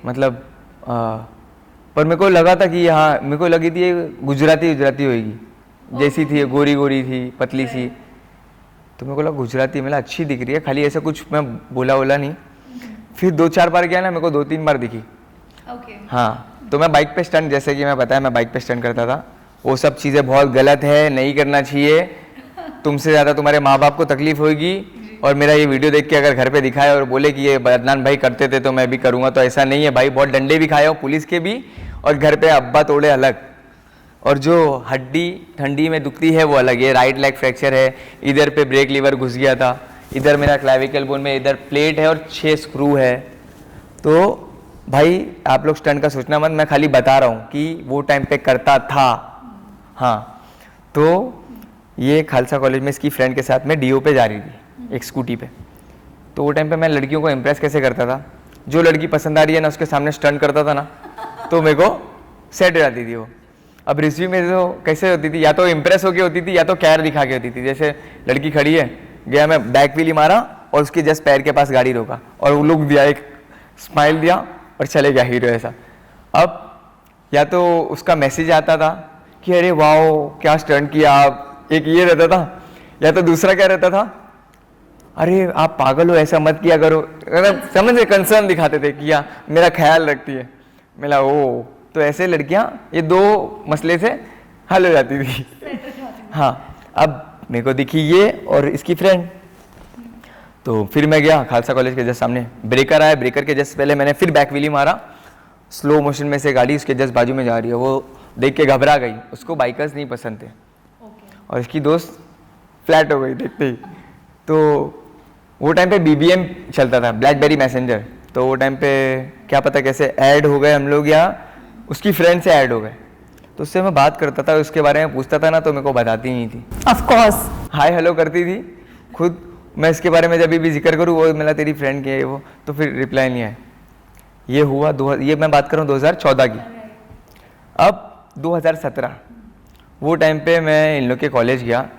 मतलब पर मेरे को लगा था कि हाँ, मेरे को लगी थी ये गुजराती होगी, जैसी थी, गोरी गोरी थी, पतली सी, तो मेरे को लगा गुजराती, मतलब अच्छी दिख रही है, खाली ऐसा कुछ मैं बोला नहीं। फिर 2-4 बार गया ना, मेरे को 2-3 बार दिखी। हाँ, तो मैं बाइक पे स्टंट, जैसे कि मैं बताया मैं बाइक पे स्टंट करता था, वो सब चीज़ें बहुत गलत है, नहीं करना चाहिए, तुमसे ज़्यादा तुम्हारे माँ बाप को तकलीफ होगी, और मेरा ये वीडियो देख के अगर घर पे दिखाए और बोले कि ये बदनान भाई करते थे तो मैं भी करूँगा, तो ऐसा नहीं है भाई। बहुत डंडे भी खाए हो, पुलिस के भी, और घर पे अब्बा तोड़े अलग, और जो हड्डी ठंडी में दुखती है वो अलग। ये राइट लेग फ्रैक्चर है, इधर पे ब्रेक लीवर घुस गया था, इधर मेरा क्लैविकल बोन में इधर प्लेट है और 6 स्क्रू है। तो भाई आप लोग स्टंट का सोचना मत, मैं खाली बता रहा हूँ कि वो टाइम पे करता था। हाँ, तो ये खालसा कॉलेज में इसकी फ्रेंड के साथ में डीओ पे जा रही थी एक स्कूटी पे। तो वो टाइम पे मैं लड़कियों को इम्प्रेस कैसे करता था, जो लड़की पसंद आ रही है ना उसके सामने स्टंट करता था ना, तो मेरे को सेट हो जाती थी वो। अब रिसीव में तो कैसे होती थी, या तो इम्प्रेस होके होती थी या तो कैर दिखा के होती थी। जैसे लड़की खड़ी है, गया मैं बैक व्हील मारा, और उसके जस्ट पैर के पास गाड़ी रोका और वो लुक दिया, एक स्माइल दिया और चले गया हीरो ऐसा। अब या तो उसका मैसेज आता था कि अरे वाओ क्या स्टंट किया आप, एक ये रहता था, या तो दूसरा क्या रहता था, अरे आप पागल हो ऐसा मत किया करो, समझ से कंसर्न दिखाते थे कि मेरा ख्याल रखती है। मेरा ओ, तो ऐसे लड़कियां ये दो मसले से हल हो जाती थी। हाँ, अब मेरे को दिखी ये और इसकी फ्रेंड, तो फिर मैं गया खालसा कॉलेज के जस्ट सामने, ब्रेकर आया, ब्रेकर के जस्ट पहले मैंने फिर बैक व्हीली मारा, स्लो मोशन में से गाड़ी उसके जस्ट बाजू में जा रही है, वो देख के घबरा गई, उसको बाइकर्स नहीं पसंद थे और इसकी दोस्त फ्लैट हो गई देखते ही। तो वो टाइम पे BBM चलता था, ब्लैकबेरी मैसेंजर, तो वो टाइम पे क्या पता कैसे ऐड हो गए हम लोग या उसकी फ्रेंड से ऐड हो गए, तो उससे मैं बात करता था, उसके बारे में पूछता था ना तो मेरे को बताती नहीं थी, ऑफ कोर्स हाय हेलो करती थी खुद, मैं इसके बारे में जब भी जिक्र करूँ वो मेरा तेरी फ्रेंड की है वो, तो फिर रिप्लाई नहीं आया। ये हुआ ये मैं बात कर रहा हूँ 2014 की। अब 2017 वो टाइम पे मैं इन लोग के कॉलेज गया,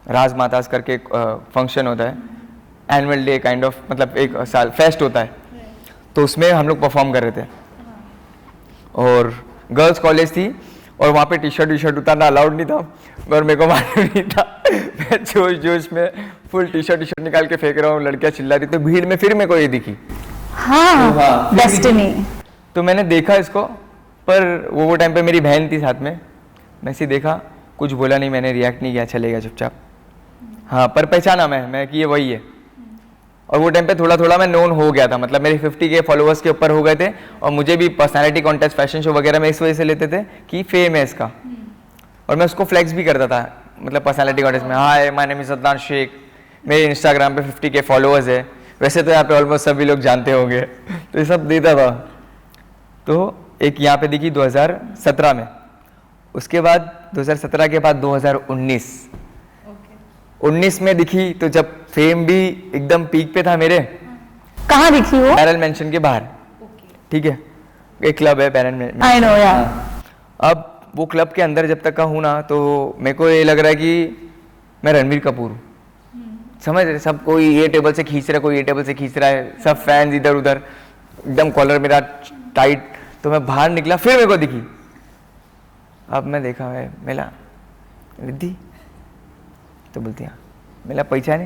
राज मातास करके फंक्शन होता है, एनुअल डे काइंड ऑफ, मतलब एक साल फेस्ट होता है, तो उसमें हम लोग परफॉर्म कर रहे थे और गर्ल्स कॉलेज थी और वहाँ पे टी शर्ट उतारना अलाउड नहीं था और मेरे को मालूम नहीं था। मैं जोश में फुल टी शर्ट निकाल के फेंक रहा हूँ, लड़कियाँ चिल्ला रही, तो भीड़ में फिर मेरे को ये दिखी। हाँ, डेस्टिनी। तो मैंने देखा इसको, पर वो टाइम पे मेरी बहन थी साथ में, मैं इसे देखा, कुछ बोला नहीं, मैंने रिएक्ट नहीं किया, चले गया चुपचाप। हाँ, पर पहचाना मैं कि ये वही है। और वो टाइम पे थोड़ा थोड़ा मैं नोन हो गया था, मतलब मेरे 50K फॉलोअर्स के ऊपर हो गए थे और मुझे भी पर्सनालिटी कॉन्टेस्ट, फैशन शो वगैरह में इस वजह से लेते थे कि फेम है इसका, और मैं उसको फ्लेक्स भी करता था, मतलब पर्सनालिटी कॉन्टेस्ट में, hi my name is Adnan Shaikh, मेरे इंस्टाग्राम पे 50K फॉलोअर्स है, वैसे तो यहाँ पे ऑलमोस्ट सभी लोग जानते होंगे, तो ये सब देता था। तो एक यहाँ पे दिखी 2017 में, उसके बाद 2017 के बाद 2019 में दिखी, तो जब फेम भी एकदम पीक पे था मेरे। कहाँ दिखी वो? पैरल मेंशन के बाहर, ठीक है, एक क्लब है पैरल मेंशन। आई नो यार। अब वो क्लब के अंदर जब तक का हूँ ना, तो मेरे को ये लग रहा है कि मैं रणबीर कपूर हूँ, समझ रहे, सब कोई ये टेबल से खींच रहा है, कोई ये टेबल से खींच रहा है, सब फैंस इधर उधर, एकदम कॉलर मेरा टाइट। तो मैं बाहर निकला, फिर मेरे को दिखी, अब मैं देखा, मैं मिला रिद्धि, तो बोलती हाँ, मिला पहचाने,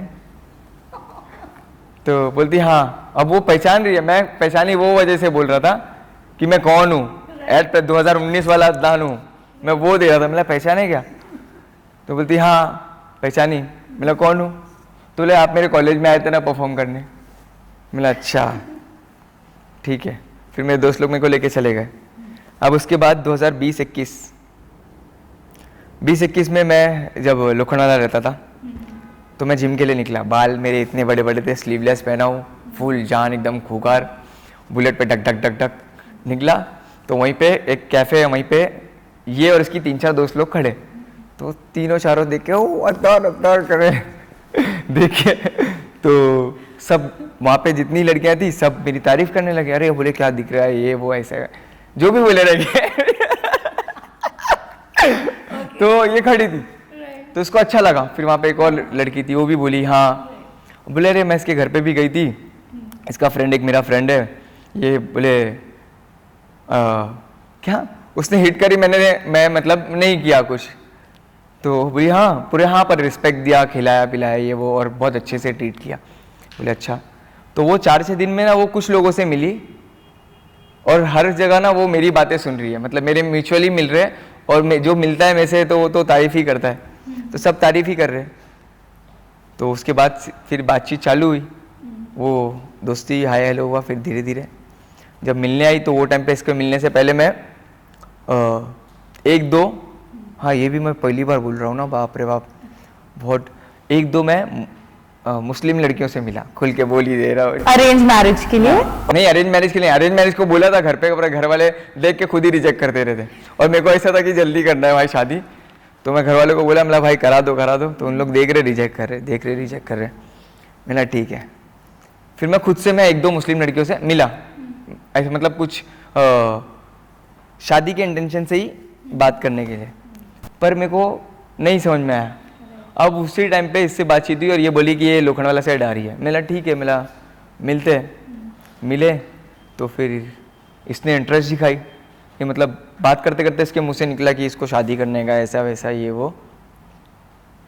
तो बोलती हाँ। अब वो पहचान रही है, मैं पहचानी वो वजह से बोल रहा था कि मैं कौन हूँ, एड पे 2019 वाला दान हूँ, मैं वो दे रहा था, मिला पहचाने क्या, तो बोलती हाँ पहचानी, मिला कौन हूँ, तो बोले आप मेरे कॉलेज में आए थे ना परफॉर्म करने, मिला अच्छा ठीक है। फिर मेरे दोस्त लोग मेरे को लेके चले गए। अब उसके बाद 2020-21 में मैं जब लोखंडवाला रहता था, तो मैं जिम के लिए निकला, बाल मेरे इतने बड़े बड़े थे, स्लीवलेस पहना हूँ, फुल जान एकदम खूंखार, बुलेट पे ढक ढक ढक ढक निकला। तो वहीं पे एक कैफ़े है, वहीं पे ये और इसकी 3-4 दोस्त लोग खड़े, तो तीनों चारों देख के ओ अतार करे देखे, तो सब वहाँ पे जितनी लड़कियाँ थी सब मेरी तारीफ करने लगे, अरे बोले क्या दिख रहा है ये वो ऐसा, जो भी बोले लगे। तो ये खड़ी थी, तो उसको अच्छा लगा। फिर वहाँ पे एक और लड़की थी, वो भी बोली हाँ, बोले अरे मैं इसके घर पे भी गई थी, इसका फ्रेंड एक मेरा फ्रेंड है, ये बोले क्या उसने हिट करी, मैं मतलब नहीं किया कुछ, तो बोली हाँ, पूरे हाँ पर रिस्पेक्ट दिया, खिलाया पिलाया ये वो, और बहुत अच्छे से ट्रीट किया। बोले अच्छा। तो वो 4-6 दिन में ना वो कुछ लोगों से मिली और हर जगह ना वो मेरी बातें सुन रही है, मतलब मेरे म्यूचुअली मिल रहे हैं, और जो मिलता है मेरे से तो वो तो तारीफ ही करता है, तो सब तारीफ ही कर रहे हैं। तो उसके बाद फिर बातचीत चालू हुई, वो दोस्ती हाय हेलो हुआ, फिर धीरे धीरे जब मिलने आई, तो वो टाइम पे इसको मिलने से पहले मैं 1-2, हाँ ये भी मैं पहली बार बोल रहा हूँ ना, बाप रे बाप बहुत, 1-2 मैं मुस्लिम लड़कियों से मिला, खुल के बोल ही दे रहा हूँ। अरेंज मैरिज के लिए? नहीं, अरेंज मैरिज के लिए, अरेंज मैरिज को बोला था घर पे, अपने घर वाले देख के खुद ही रिजेक्ट करते रहते, और मेरे को ऐसा था कि जल्दी करना है भाई शादी, तो मैं घर वालों को बोला, मतलब भाई करा दो, तो उन लोग देख रहे रिजेक्ट कर रहे, मिला ठीक है। फिर मैं खुद से मैं 1-2 मुस्लिम लड़कियों से मिला, ऐसे मतलब कुछ शादी के इंटेंशन से ही बात करने के लिए, पर मेरे को नहीं समझ में आया, अब उसी टाइम पे इससे बातचीत हुई और ये बोली कि ये लोखंडवाला साइड आ रही है। मैंने ठीक है, मिला मिलते मिले तो फिर इसने इंटरेस्ट दिखाई कि मतलब बात करते करते इसके मुंह से निकला कि इसको शादी करने का, ऐसा वैसा ये वो।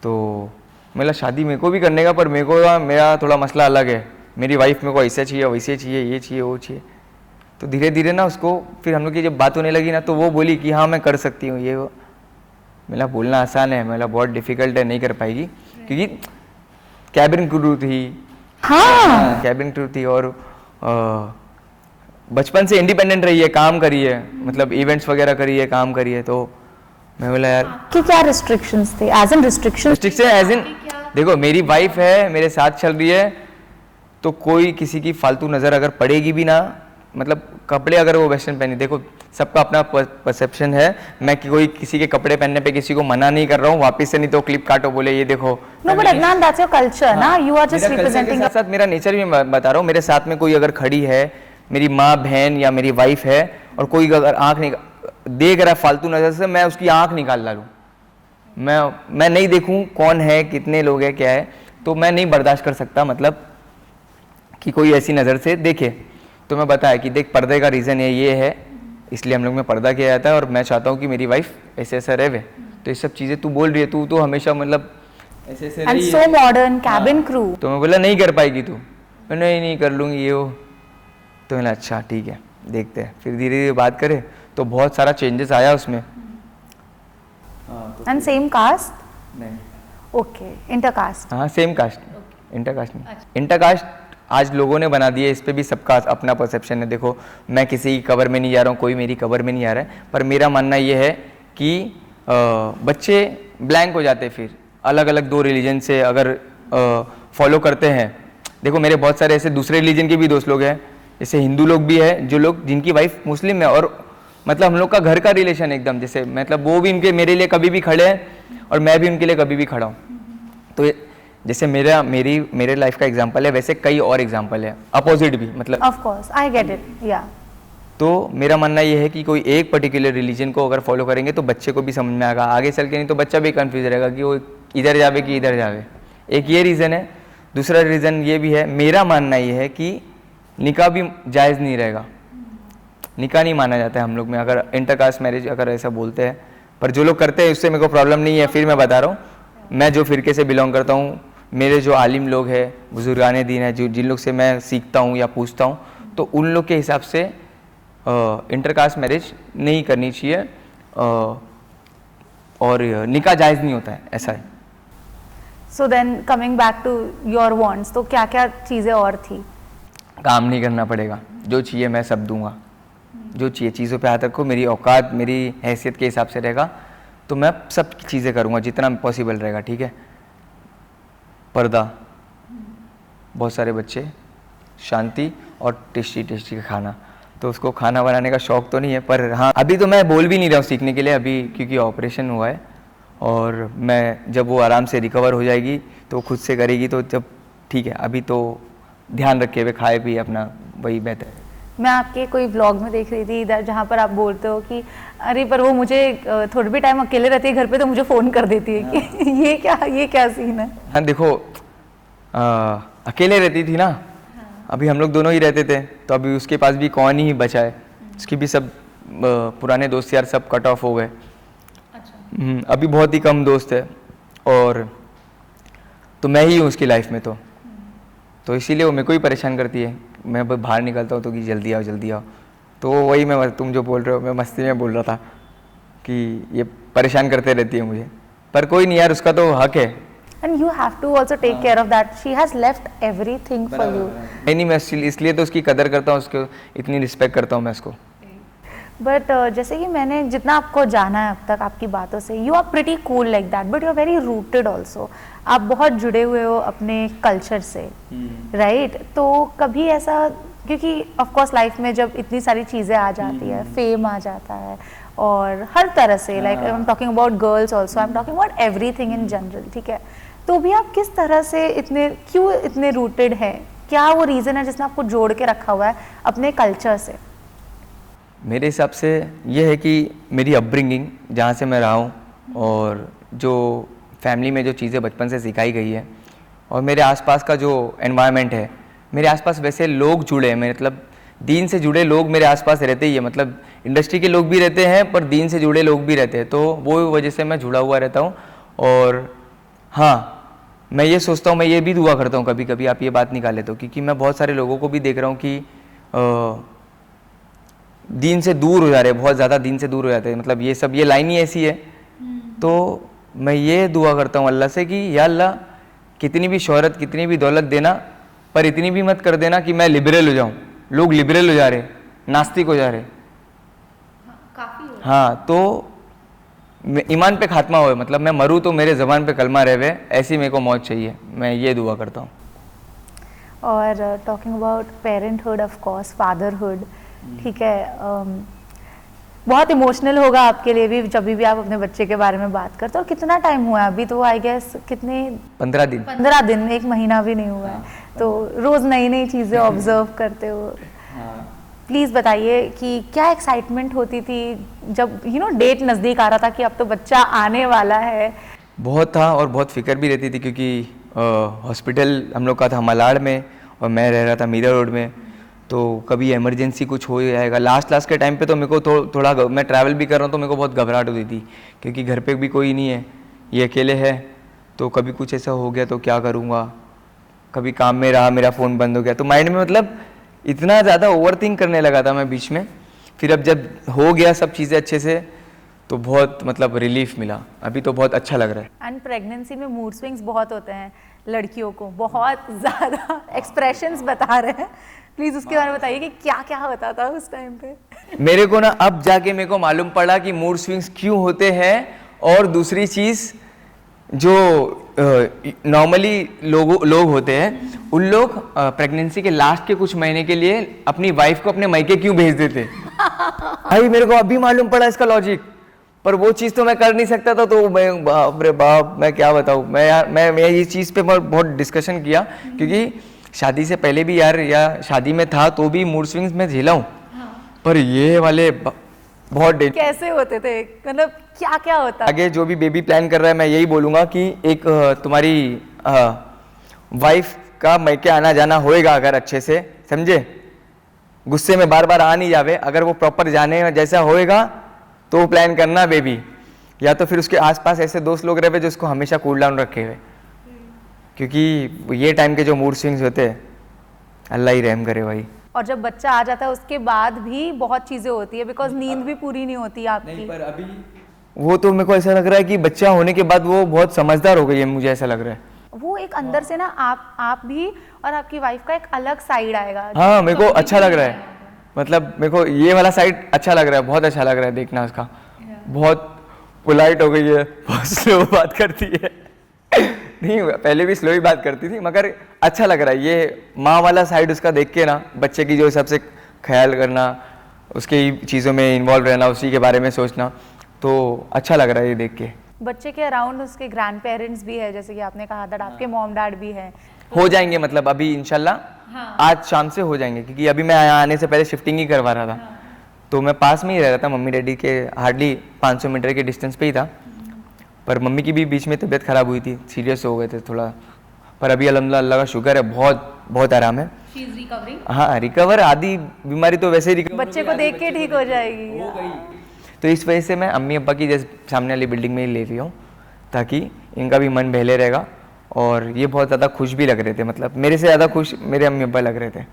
तो मेरा शादी मेरे को भी करने का, पर मेरे को मेरा थोड़ा मसला अलग है। मेरी वाइफ मेरे को ऐसा चाहिए, वैसे चाहिए, ये चाहिए, वो चाहिए। तो धीरे धीरे ना उसको फिर हम लोग की जब बात होने लगी ना, तो वो बोली कि हाँ मैं कर सकती हूँ ये वो। मेरा बोलना आसान है, मेरा बहुत डिफिकल्ट है, नहीं कर पाएगी क्योंकि कैबिन क्रू थी। हाँ कैबिन क्रू थी और बचपन से इंडिपेंडेंट रही है, काम करी है, मतलब इवेंट्स वगैरह करी है, काम करी है। तो मैं बोला यार कि क्या रिस्ट्रिक्शंस थे, as in restrictions? Restriction as in, देखो मेरी वाइफ है, मेरे साथ चल रही है, तो कोई किसी की फालतू नज़र अगर पड़ेगी भी ना, मतलब कपड़े अगर वो वेस्टर्न पहनी, देखो सबका अपना परसेप्शन है। मैं कोई किसी के कपड़े पहनने पे किसी को मना नहीं कर रहा हूँ, वापस से नहीं तो क्लिप काटो बोले ये देखो। No but Adnan that's your culture ना, यू आर जस्ट रिप्रेजेंटिंग। साथ साथ मेरा नेचर भी मैं बता रहा हूँ। मेरे साथ में कोई अगर खड़ी है, मेरी माँ बहन या मेरी वाइफ है, और कोई अगर आँख देख रहा है फालतू नज़र से, मैं उसकी आँख निकाल डालूँ। मैं नहीं देखूँ कौन है, कितने लोग हैं, क्या है, तो मैं नहीं बर्दाश्त कर सकता, मतलब कि कोई ऐसी नज़र से देखे। तो मैं बताया कि देख पर्दे का रीज़न ये है, इसलिए हम लोग में पर्दा किया जाता है, और मैं चाहता हूँ कि मेरी वाइफ ऐसे ऐसा रहे। तो ये सब चीज़ें तू बोल रही है, तू तो हमेशा मतलब ऐसे ऐसे and so modern cabin crew. तो मैं बोला नहीं कर पाएगी तू, नहीं कर लूँगी ये वो। तो मैंने अच्छा ठीक है देखते हैं, फिर धीरे धीरे बात करें तो बहुत सारा चेंजेस आया उसमें। And same caste? नहीं, ओके, इंटरकास्ट। हाँ सेम कास्ट, इंटरकास्ट नहीं। इंटरकास्ट आज लोगों ने बना दिया, इस पे भी सबका अपना परसेप्शन है। देखो मैं किसी की कबर में नहीं जा रहा हूँ, कोई मेरी कबर में नहीं आ रहा है, पर मेरा मानना ये है कि बच्चे ब्लैंक हो जाते फिर अलग अलग दो रिलीजन से अगर फॉलो करते हैं। देखो मेरे बहुत सारे ऐसे दूसरे रिलीजन के भी दोस्त लोग हैं, जैसे हिंदू लोग भी है, जो लोग जिनकी वाइफ मुस्लिम है, और मतलब हम लोग का घर का रिलेशन एकदम, जैसे मतलब वो भी इनके मेरे लिए कभी भी खड़े हैं और मैं भी उनके लिए कभी भी खड़ा हूँ। तो जैसे मेरे लाइफ का एग्जांपल है, वैसे कई और एग्जांपल है अपोजिट भी, मतलब of course I get it, या। तो मेरा मानना ये है कि कोई एक पर्टिकुलर रिलीजन को अगर फॉलो करेंगे तो बच्चे को भी समझ में आएगा, आगे चल के नहीं तो बच्चा भी कंफ्यूज रहेगा कि वो इधर जावे कि इधर जावे। एक ये रीज़न है। दूसरा रीज़न ये भी है, मेरा मानना ये है कि निकाह भी जायज़ नहीं रहेगा, निकाह नहीं माना जाता है हम लोग में अगर इंटरकास्ट मैरिज अगर ऐसा बोलते हैं। पर जो लोग करते हैं उससे मेरे को प्रॉब्लम नहीं है। फिर मैं बता रहा हूँ, मैं जो फ़िरके से बिलोंग करता हूँ, मेरे जो आलिम लोग हैं, बुजुर्गान दीन है, जो जिन लोग से मैं सीखता हूँ या पूछता हूँ, तो उन लोग के हिसाब से इंटरकास्ट मैरिज नहीं करनी चाहिए, और निकाह जायज़ नहीं होता है, ऐसा है। So then coming back to your wants, तो क्या क्या चीज़ें और थी? काम नहीं करना पड़ेगा, जो चाहिए मैं सब दूंगा, जो चाहिए चीज़ों पे हाथ रखो, मेरी औकात मेरी हैसियत के हिसाब से रहेगा तो मैं सब चीज़ें करूँगा जितना पॉसिबल रहेगा, ठीक है। पर्दा, बहुत सारे बच्चे, शांति और टेस्टी टेस्टी का खाना। तो उसको खाना बनाने का शौक़ तो नहीं है, पर हाँ अभी तो मैं बोल भी नहीं रहा हूँ सीखने के लिए, अभी क्योंकि ऑपरेशन हुआ है, और मैं जब वो आराम से रिकवर हो जाएगी तो खुद से करेगी, तो जब ठीक है, अभी तो ध्यान रखे हुए खाए पिए अपना, वही बेहतर है। मैं आपके कोई व्लॉग में देख रही थी इधर, जहाँ पर आप बोलते हो कि अरे पर वो मुझे थोड़े भी टाइम अकेले रहती है घर पे तो मुझे फ़ोन कर देती है कि ये क्या सीन है? हाँ देखो, अकेले रहती थी ना, अभी हम लोग दोनों ही रहते थे, तो अभी उसके पास भी कौन ही बचा है, उसकी भी सब पुराने दोस्त यार सब कट ऑफ हो गए। अभी बहुत ही कम दोस्त है, और तो मैं ही हूँ उसकी लाइफ में, तो इसीलिए वो मेरे को ही परेशान करती है। मैं बाहर निकलता हूँ तो कि जल्दी आओ जल्दी आओ, तो वही मैं तुम जो बोल रहे हो मैं मस्ती में बोल रहा था कि ये परेशान करते रहती है मुझे, पर कोई नहीं यार, उसका तो हक है। And you have to also take care of that. She has left everything for you. नहीं मैं इसलिए तो उसकी कदर करता हूँ, उसको इतनी रिस्पेक्ट करता हूँ मैं उसको। बट जैसे कि मैंने जितना आपको जाना है अब तक आपकी बातों से, you are pretty cool like that, but you are very rooted also. आप बहुत जुड़े हुए हो अपने कल्चर से, राइट? तो कभी ऐसा, क्योंकि ऑफ कोर्स लाइफ में जब इतनी सारी चीज़ें आ जाती है, फेम आ जाता है, और हर तरह से, like I am talking about girls also, I am talking about everything in general, ठीक है? तो भी आप किस तरह से क्यों इतने रूटेड हैं? क्या वो रीज़न है जिसने आपको जोड़ के रखा हुआ है अपने कल्चर से? मेरे हिसाब से ये है कि मेरी अपब्रिंगिंग, जहाँ से मैं रहा हूँ, और जो फैमिली में जो चीज़ें बचपन से सिखाई गई है और मेरे आसपास का जो एनवायरनमेंट है, मेरे आसपास वैसे लोग जुड़े हैं, मतलब दीन से जुड़े लोग मेरे आसपास रहते ही है, मतलब इंडस्ट्री के लोग भी रहते हैं पर दीन से जुड़े लोग भी रहते हैं, तो वो वजह से मैं जुड़ा हुआ रहता हूँ। और हाँ, मैं ये सोचता हूँ, मैं ये भी दुआ करता हूँ कभी कभी, आप ये बात निकाले तो, क्योंकि मैं बहुत सारे लोगों को भी देख रहा हूँ कि दीन से दूर हो जा रहे हैं, बहुत ज़्यादा दीन से दूर हो जाते हैं, मतलब ये सब, ये लाइन ही ऐसी है। तो मैं ये दुआ करता हूँ अल्लाह से कि या अल्लाह, कितनी भी शोहरत, कितनी भी दौलत देना, पर इतनी भी मत कर देना कि मैं लिबरल हो जाऊँ। लोग लिबरल हो जा रहे, नास्तिक हो जा रहे। हाँ, तो ईमान पे खात्मा हो, मतलब मैं मरूँ तो मेरे ज़बान पे कलमा रहे, ऐसी मेरे को मौत चाहिए, मैं ये दुआ करता हूँ। और talking about parenthood, of course fatherhood, ठीक है, बहुत इमोशनल होगा आपके लिए भी जब भी आप अपने बच्चे के बारे में बात करते हो। और कितना टाइम हुआ है अभी? तो आई गेस कितने, 15 दिन। 15 दिन, 1 महीना भी नहीं हुआ है। तो रोज़ नई नई चीज़ें ऑब्जर्व करते हो। प्लीज़ बताइए कि क्या एक्साइटमेंट होती थी जब डेट नज़दीक आ रहा था कि अब तो बच्चा आने वाला है? बहुत था, और बहुत फिक्र भी रहती थी, क्योंकि हॉस्पिटल हम लोग का था मलाड में और मैं रह रहा था मीरा रोड में, तो कभी इमरजेंसी कुछ हो जाएगा। लास्ट के टाइम पे तो मेरे को थोड़ा मैं ट्रैवल भी कर रहा हूँ तो मेरे को बहुत घबराहट होती थी, क्योंकि घर पे भी कोई नहीं है, ये अकेले है, तो कभी कुछ ऐसा हो गया तो क्या करूँगा। कभी काम में रहा, मेरा फ़ोन बंद हो गया, तो माइंड में मतलब इतना ज़्यादा ओवरथिंक करने लगा था मैं बीच में। फिर अब जब हो गया सब चीज़ें अच्छे से, तो बहुत मतलब रिलीफ मिला, अभी तो बहुत अच्छा लग रहा है। एंड प्रेगनेंसी में मूड स्विंग्स बहुत होते हैं लड़कियों को, बहुत ज़्यादा एक्सप्रेशंस बता रहे हैं, प्लीज़ उसके बारे में बताइए कि क्या क्या होता था उस टाइम पे। मेरे को ना अब जाके मेरे को मालूम पड़ा कि मूड स्विंग्स क्यों होते हैं। और दूसरी चीज़, जो नॉर्मली लोग होते हैं, उन लोग प्रेगनेंसी के लास्ट के कुछ महीने के लिए अपनी वाइफ को अपने मायके क्यों भेज देते भाई, मेरे को अभी मालूम पड़ा इसका लॉजिक, पर वो चीज़ तो मैं कर नहीं सकता था, तो मैं बाप रे बाप, मैं क्या बताऊँ। मैं ये चीज़ पे बहुत डिस्कशन किया, क्योंकि शादी से पहले भी यार, या शादी में था तो भी मूड स्विंग्स में झेला हूँ, पर ये वाले बहुत कैसे होते थे, मतलब क्या क्या होता? आगे जो भी बेबी प्लान कर रहा है, मैं यही बोलूँगा कि एक तुम्हारी वाइफ का मायके आना जाना होएगा, अगर अच्छे से समझे, गुस्से में बार बार आ नहीं जावे, अगर वो प्रॉपर जाने जैसा होएगा तो प्लान करना बेबी। या तो फिर उसके आसपास ऐसे दोस्त लोग रहे जो उसको हमेशा कूल डाउन रखे हुए, क्योंकि ये टाइम के जो मूड स्विंग्स होते हैं, अल्लाह ही रहम करे भाई। और जब बच्चा आ जाता है उसके बाद भी बहुत चीज़ें होती है, बिकॉज नींद भी पूरी नहीं होती आपकी। नहीं, पर अभी वो तो मेरे को ऐसा लग रहा है कि बच्चा होने के बाद वो बहुत समझदार हो गई है, मुझे ऐसा लग रहा है। वो एक अंदर से ना आप भी और आपकी वाइफ का एक अलग साइड आएगा। हाँ, मेरे को अच्छा लग रहा है, मतलब मेरे को ये वाला साइड अच्छा लग रहा है, बहुत अच्छा लग रहा है देखना उसका। बहुत पोलाइट हो गई है, बहुत स्लो बात करती है नहीं, पहले भी स्लो ही बात करती थी, मगर अच्छा लग रहा है ये माँ वाला साइड उसका देख के ना, बच्चे की जो सबसे ख्याल करना, उसकी चीज़ों में इन्वॉल्व रहना, उसी के बारे में सोचना, तो अच्छा लग रहा है ये देख के। बच्चे के अराउंड उसके ग्रैंड पेरेंट्स भी है, जैसे कि आपने कहा था, आपके मॉम डैड भी है। हो जाएंगे, मतलब अभी इंशाल्लाह आज शाम से हो जाएंगे, क्योंकि अभी मैं यहाँ आने से पहले शिफ्टिंग ही करवा रहा था, तो मैं पास में ही रह रहा था, मम्मी डैडी के हार्डली 500 मीटर के डिस्टेंस पे ही था। पर मम्मी की भी बीच में तबीयत ख़राब हुई थी, सीरियस हो गए थे थोड़ा, पर अभी अल्हम्दुलिल्लाह अल्लाह का शुक्र है, बहुत आराम है। हाँ, रिकवर, आधी बीमारी तो वैसे ही रिकवर, बच्चे को देख के ठीक हो जाएगी। तो इस वजह से मैं अम्मी अब्बा की जैसे सामने वाली बिल्डिंग में ही ले रही हूँ, ताकि इनका भी मन बहले रहेगा। और ये बहुत ज़्यादा खुश भी लग रहे थे, मतलब मेरे से ज़्यादा खुश मेरे अम्मी अब्बा लग रहे थे।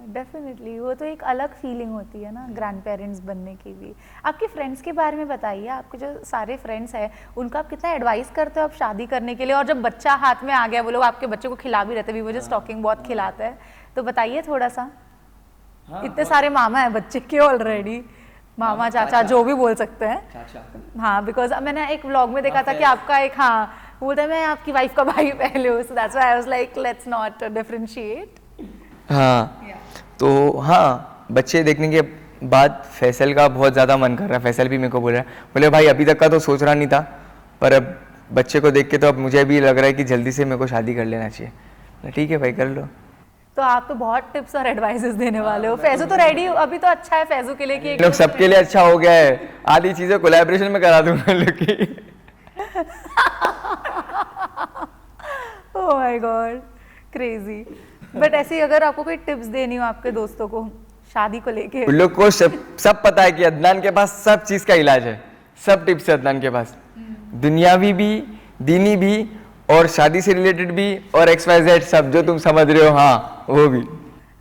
डेफिनेटली, वो तो एक अलग फीलिंग होती है ना ग्रैंड पेरेंट्स बनने की भी। आपके फ्रेंड्स के बारे में बताइए, आपके जो सारे फ्रेंड्स हैं उनका आप कितना एडवाइस करते हो आप शादी करने के लिए? और जब बच्चा हाथ में आ गया, वो लोग आपके बच्चे को खिला भी रहते हैं, वो जो स्टॉकिंग बहुत खिलाते हैं, तो बताइए थोड़ा सा। इतने सारे मामा है बच्चे के ऑलरेडी, मामा चाचा जो भी बोल सकते हैं। हाँ, बिकॉज मैंने एक व्लॉग में देखा था कि आपका एक, हाँ, बोलता है मैं आपकी वाइफ का भाई पहले हूँ, so that's why I was like let's not differentiate. हाँ, तो हाँ, बच्चे देखने के बाद फैसल का बहुत ज़्यादा मन कर रहा है। फैसल भी मेरे को बोल रहा है, बोले भाई अभी तक का तो सोच रहा नहीं था, पर अब बच्चे को देख के तो अब मुझे भी लग रहा है कि जल्दी से मेरे को शादी कर लेना चाहिए। ठीक है भाई, कर लो। तो आप तो बहुत टिप्स और एडवाइसेस देने वाले हो। फैजू तो रेडी, अभी तो अच्छा है फैजू के लिए कि लोग सबके लिए अच्छा हो गया है, आधी चीज़ें कोलैबोरेशन में करा दूंगा लोग की oh my God, crazy. But ऐसे अगर आपको कोई टिप्स देनी हो आपके दोस्तों को शादी को लेके? उन लोग को सब पता है कि अदनान के पास सब चीज का इलाज है, सब टिप्स है अदनान के पास, दुनियावी भी, दीनी भी, और शादी से रिलेटेड भी, और XYZ सब जो तुम समझ रहे हो, हाँ वो भी।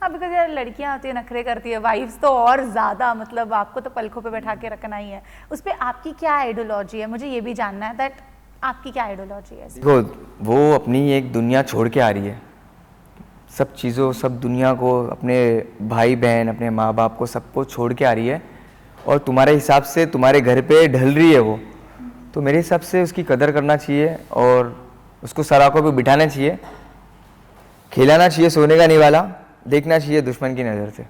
हाँ, बिकॉज यार लड़कियां होती है नखरे करती है, वाइफ्स तो और ज्यादा, मतलब आपको तो पलकों पे बैठा के रखना ही है। उस पे आपकी क्या आइडियोलॉजी है, मुझे ये भी जानना है दैट आपकी क्या आइडियोलॉजी है? देखो, वो अपनी एक दुनिया छोड़ के आ रही है, सब चीज़ों, सब दुनिया को, अपने भाई बहन, अपने माँ बाप को, सबको छोड़ के आ रही है, और तुम्हारे हिसाब से तुम्हारे घर पे ढल रही है वो, तो मेरे हिसाब से उसकी कदर करना चाहिए, और उसको सराखों पे बिठाना चाहिए, खिलाना चाहिए, सोने का नहीं वाला, देखना चाहिए दुश्मन की नज़र से।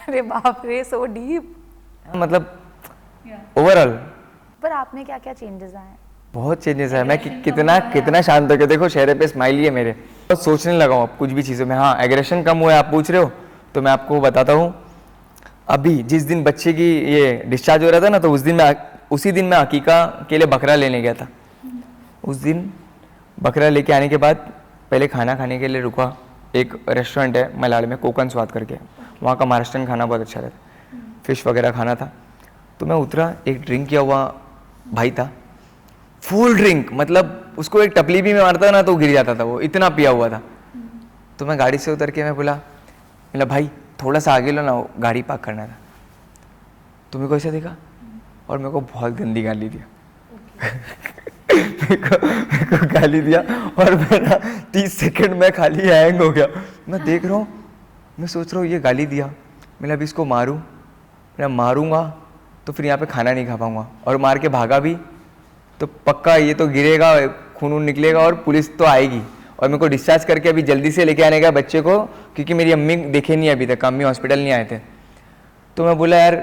अरे बाप रे, सो डीप। मतलब ओवरऑल पर आप में क्या क्या चेंजेस आए? बहुत चेंजेस है। मैं कितना शांत हो गया, देखो चेहरे पे स्माइल ही है मेरे, बहुत सोचने लगा हूँ अब कुछ भी चीज़ों में। हाँ, एग्रेशन कम हुआ है, आप पूछ रहे हो तो मैं आपको बताता हूँ। अभी जिस दिन बच्चे की ये डिस्चार्ज हो रहा था ना, तो उसी दिन मैं अकीका के लिए बकरा लेने गया था। उस दिन बकरा लेके आने के बाद पहले खाना खाने के लिए रुका, एक रेस्टोरेंट है मलाड में, कोकन स्वाद करके, वहाँ का महाराष्ट्रन खाना बहुत अच्छा रहता, फिश वगैरह खाना था। तो मैं उतरा, एक ड्रिंक किया हुआ भाई था, फुल ड्रिंक, मतलब उसको एक टपली भी में मारता ना तो गिर जाता था, वो इतना पिया हुआ था। तो मैं गाड़ी से उतर के मैं बोला भाई थोड़ा सा आगे लो ना, गाड़ी पार्क करना था। तो मेरे को ऐसा देखा और मेरे को बहुत गंदी गाली दिया। मेरे को गाली दिया और मेरा 30 सेकंड में खाली हैंग हो गया। मैं देख रहा हूँ, मैं सोच रहा हूँ ये गाली दिया, मैं अभी इसको मारूँ, मैं मारूंगा तो फिर यहाँ पे खाना नहीं खा पाऊंगा, और मार के भागा भी तो पक्का ये तो गिरेगा, खून निकलेगा और पुलिस तो आएगी, और मेरे को डिस्चार्ज करके अभी जल्दी से लेके आने का बच्चे को, क्योंकि मेरी अम्मी देखे नहीं अभी तक, अम्मी हॉस्पिटल नहीं आए थे। तो मैं बोला यार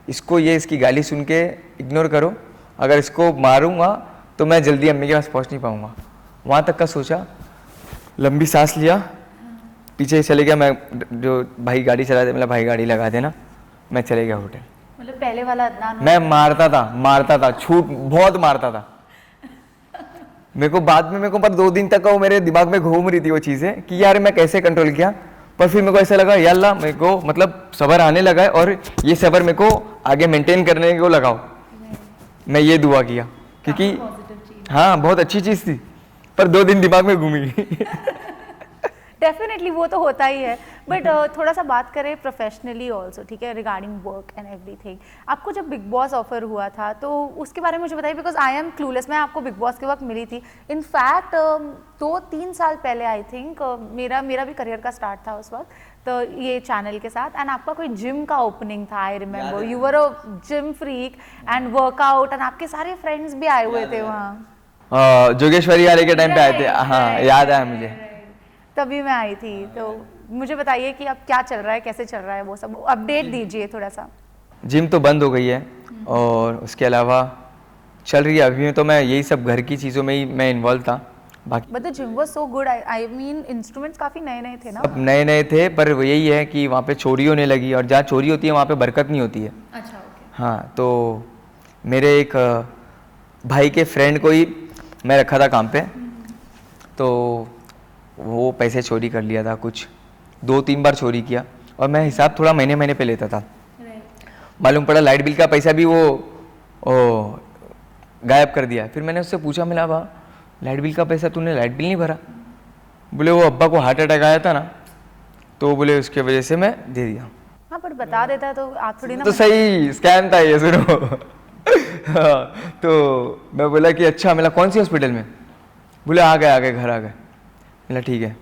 इसको, ये इसकी गाली सुन के इग्नोर करो, अगर इसको मारूंगा तो मैं जल्दी अम्मी के पास पहुंच नहीं पाऊंगा। वहाँ तक का सोचा, लंबी सांस लिया, पीछे चले गया। मैं जो भाई गाड़ी चला दे, मतलब भाई गाड़ी लगा देना, मैं चले गया होटल। मतलब पहले वाला अदनान मैं मारता था, छूट बहुत मारता था। मेरे को बाद में, मेरे को पर 2 दिन तक वो मेरे दिमाग में घूम रही थी वो चीज़ें कि यार मैं कैसे कंट्रोल किया, पर फिर मेरे को ऐसा लगा या अल्लाह मेरे को मतलब सब्र आने लगा है, और ये सब्र मेरे को आगे मेंटेन करने को लगाओ। मैं ये दुआ किया, क्योंकि हाँ बहुत अच्छी चीज़ थी, पर 2 दिन दिमाग में घूमी। डेफिनेटली वो तो होता ही है। बट थोड़ा सा बात करें प्रोफेशनली ऑल्सो, ठीक है, रिगार्डिंग वर्क एंड एवरीथिंग। आपको जब बिग बॉस ऑफर हुआ था तो उसके बारे में मुझे बताइए, बिकॉज आई एम क्लूलेस। मैं आपको बिग बॉस के वक्त मिली थी, इनफैक्ट 2-3 साल पहले आई थिंक, मेरा भी करियर का स्टार्ट था उस वक्त, तो ये चैनल के साथ, एंड आपका कोई जिम का ओपनिंग था, I remember you were a gym freak and workout, and आपके सारे फ्रेंड्स भी आए हुए थे वहाँ। जोगेश्वरी वाले के टाइम पे आए थे, हाँ याद है मुझे, तभी मैं आई थी। तो मुझे बताइए कि अब क्या चल रहा है, कैसे चल रहा है, वो सब अपडेट दीजिए थोड़ा सा। जिम तो बंद हो गई है, और उसके अलावा चल रही है अभी में, तो मैं यही सब घर की चीज़ों में ही मैं इन्वॉल्व था। बाकी but the gym was so good, I mean instruments काफ़ी नए थे ना? अब नए थे, पर वो यही है कि वहाँ पे चोरी होने लगी, और जहाँ चोरी होती है वहाँ पे बरकत नहीं होती है। अच्छा, ओके। हाँ, तो मेरे एक भाई के फ्रेंड को ही मैं रखा था काम पे, तो वो पैसे चोरी कर लिया था, कुछ 2-3 बार चोरी किया, और मैं हिसाब थोड़ा महीने पे लेता था। मालूम पड़ा लाइट बिल का पैसा भी वो गायब कर दिया। फिर मैंने उससे पूछा, मिला वाह लाइट बिल का पैसा तूने लाइट बिल नहीं भरा? बोले वो अब्बा को हार्ट अटैक आया था ना, तो बोले उसके वजह से मैं दे दिया। हाँ, पर बता देता है तो आप थोड़ी ना। तो सही स्कैम था ये, सुनो। हाँ, तो मैं बोला कि अच्छा, मिला कौन सी हॉस्पिटल में? बोले आ गए घर आ गए। मिला ठीक है।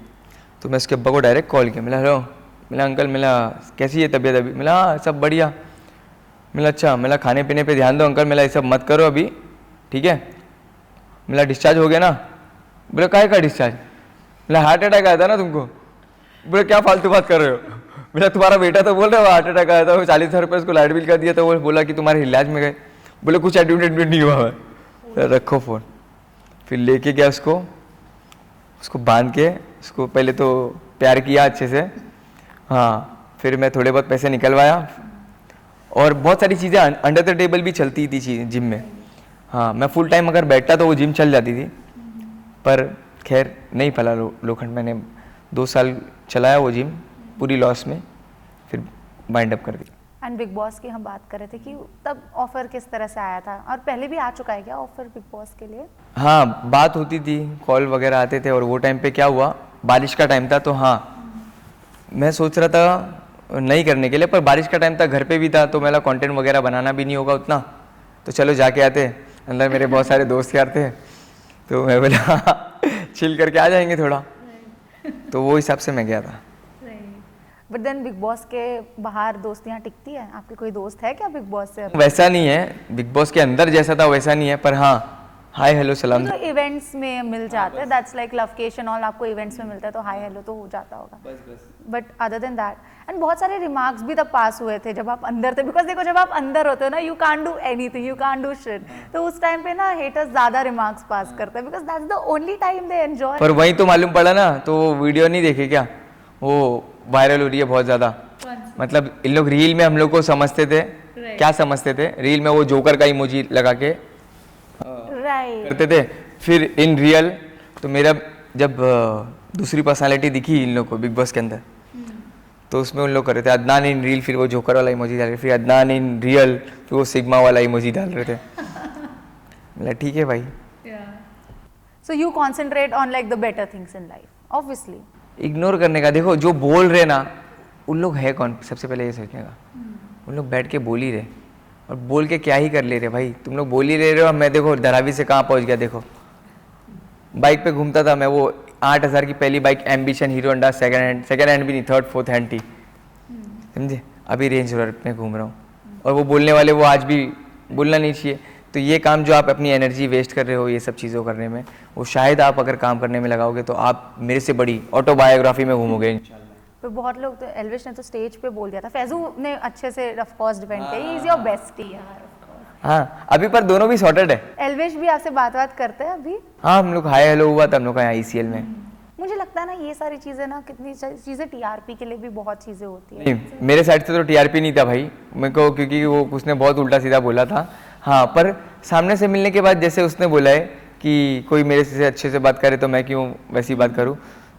तो मैं उसके अब्बा को डायरेक्ट कॉल किया, मिला हेलो, मिला अंकल, मिला कैसी है तबीयत अभी? मिला हाँ सब बढ़िया। मिला अच्छा, मिला खाने पीने पे ध्यान दो अंकल, मिला ये सब मत करो अभी, ठीक है? मिला डिस्चार्ज हो गया ना? बोले काहे का डिस्चार्ज? मिला हार्ट अटैक आया था ना तुमको। बोले क्या फालतू बात कर रहे हो? मिला तुम्हारा बेटा तो बोल रहा है हार्ट अटैक आया था, वो 40,000 रुपये उसको लाइट बिल का दिया, तो वो बोला कि तुम्हारे इलाज में गए। बोले कुछ एडमिट नहीं हुआ है। रखो फ़ोन। फिर लेके गया उसको बांध के, उसको पहले तो प्यार किया अच्छे से, हाँ, फिर मैं थोड़े बहुत पैसे निकलवाया, और बहुत सारी चीज़ें अंडर द टेबल भी चलती थी जिम में। हाँ, मैं फुल टाइम अगर बैठता तो वो जिम चल जाती थी, पर खैर नहीं फला लोखंड। मैंने 2 साल चलाया वो जिम पूरी लॉस में, फिर वाइंड अप कर दिया। एंड बिग बॉस की हम बात कर रहे थे कि तब ऑफर किस तरह से आया था, और पहले भी आ चुका है क्या ऑफर बिग बॉस के लिए? हाँ, बात होती थी, कॉल वगैरह आते थे। और वो टाइम पे क्या हुआ, बारिश का टाइम था, तो हाँ मैं सोच रहा था नहीं करने के लिए, पर बारिश का टाइम था, घर पे भी था, तो मेरा कंटेंट वगैरह बनाना भी नहीं होगा उतना, तो चलो जाके आते। अंदर मेरे बहुत सारे दोस्त यार थे, तो मैं बोला चिल करके आ जाएंगे थोड़ा, तो वो हिसाब से मैं गया था। बट देन बिग बॉस के बाहर दोस्तियां टिकती है? आपके कोई दोस्त है क्या बिग बॉस से? वैसा नहीं है, बिग बॉस के अंदर जैसा था वैसा नहीं है, पर हाँ हाय हेलो सलाम। तो इवेंट्स में मिल जाते हैं, दैट्स लाइक लवकेशन ऑल, आपको इवेंट्स में मिलता है तो हाय हेलो तो हो जाता होगा, but other than that. And बहुत सारे रिमार्क्स भी तब पास हुए थे जब आप अंदर थे, बिकॉज देखो जब आप अंदर होते हो ना, you can't do anything, you can't do shit, तो उस टाइम पे ना हेटर्स ज्यादा रिमार्क्स पास करते हैं, because that's the only time they enjoy. पर वही तो मालूम पड़ा ना, तो वो वीडियो नहीं देखे क्या, वो वायरल हो रही है बहुत ज्यादा। मतलब इन लोग रील में हम लोग को समझते थे, क्या समझते थे, रील में वो जोकर का इमोजी लगा के करते थे, फिर इन रियल तो मेरा जब दूसरी पर्सनालिटी दिखी इन लोग को बिग बॉस के अंदर, तो उसमें उन लोग कर रहे थे अदनान इन रील, फिर वो जोकर वाला इमोजी डाल रहे, फिर अदनान इन रियल, फिर वो सिग्मा वाला इमोजी डाल रहे थे। मतलब ठीक है भाई। So you concentrate on like the better things in life, obviously. Ignore करने का, देखो जो बोल रहे ना उन लोग है कौन, सबसे पहले ये सोचने का। उन लोग बैठ के बोल ही रहे, और बोल के क्या ही कर ले रहे भाई, तुम लोग बोल ही रहे हो। मैं देखो धारावी से कहाँ पहुँच गया, देखो बाइक पे घूमता था मैं, वो 8,000 की पहली bike ambition hero Honda, second hand भी नहीं, 3rd 4th हैंड थी, समझे। अभी रेंज रोवर में घूम रहा हूँ, और वो बोलने वाले वो आज भी बोलना नहीं चाहिए। तो ये काम जो आप अपनी एनर्जी वेस्ट कर रहे हो ये सब चीज़ों करने में, वो शायद आप अगर काम करने में लगाओगे तो आप मेरे से बड़ी ऑटोबायोग्राफी में घूमोगे इंशाल्लाह। तो बहुत लोग तो एल्विश ने तो स्टेज पे बोल दिया था, फैजू ने अच्छे से ऑफ कोर्स डिपेंड किया, ही इज योर बेस्टी यार। हाँ अभी पर दोनों भी सॉर्टेड है। एल्विश भी आपसे बात करते हैं अभी? हाँ हम लोग हाय हेलो हुआ था हम लोग का यहाँ ECL में। मुझे लगता है ना ये सारी चीजें ना, कितनी चीजें TRP के लिए भी बहुत चीजें होती है। नहीं मेरे साइड से तो TRP नहीं था भाई मेरे को, क्योंकि वो उसने बहुत उल्टा सीधा बोला था। हाँ पर सामने से मिलने के बाद जैसे उसने बोला है कि कोई मेरे से अच्छे से बात करे तो मैं क्यों वैसी बात करूँ,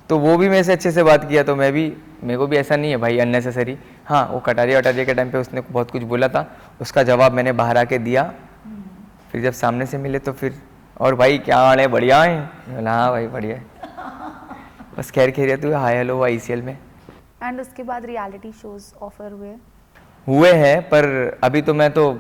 तो वो भी मेरे से अच्छे से बात किया, तो मैं भी, मेरे को भी ऐसा नहीं है भाई अननेसेसरी। हाँ वो कटारिया के टाइम पे उसने बहुत कुछ बोला था, उसका जवाब मैंने बाहर आके दिया, फिर जब सामने से मिले तो फिर और भाई क्या हाल है, बढ़िया है? हाँ भाई बढ़िया है, बस खैरियत हुआ, हाय हेलो हुआ ECL में। एंड उसके बाद रियलिटी शोज ऑफर हुए हैं, पर अभी तो मैं तो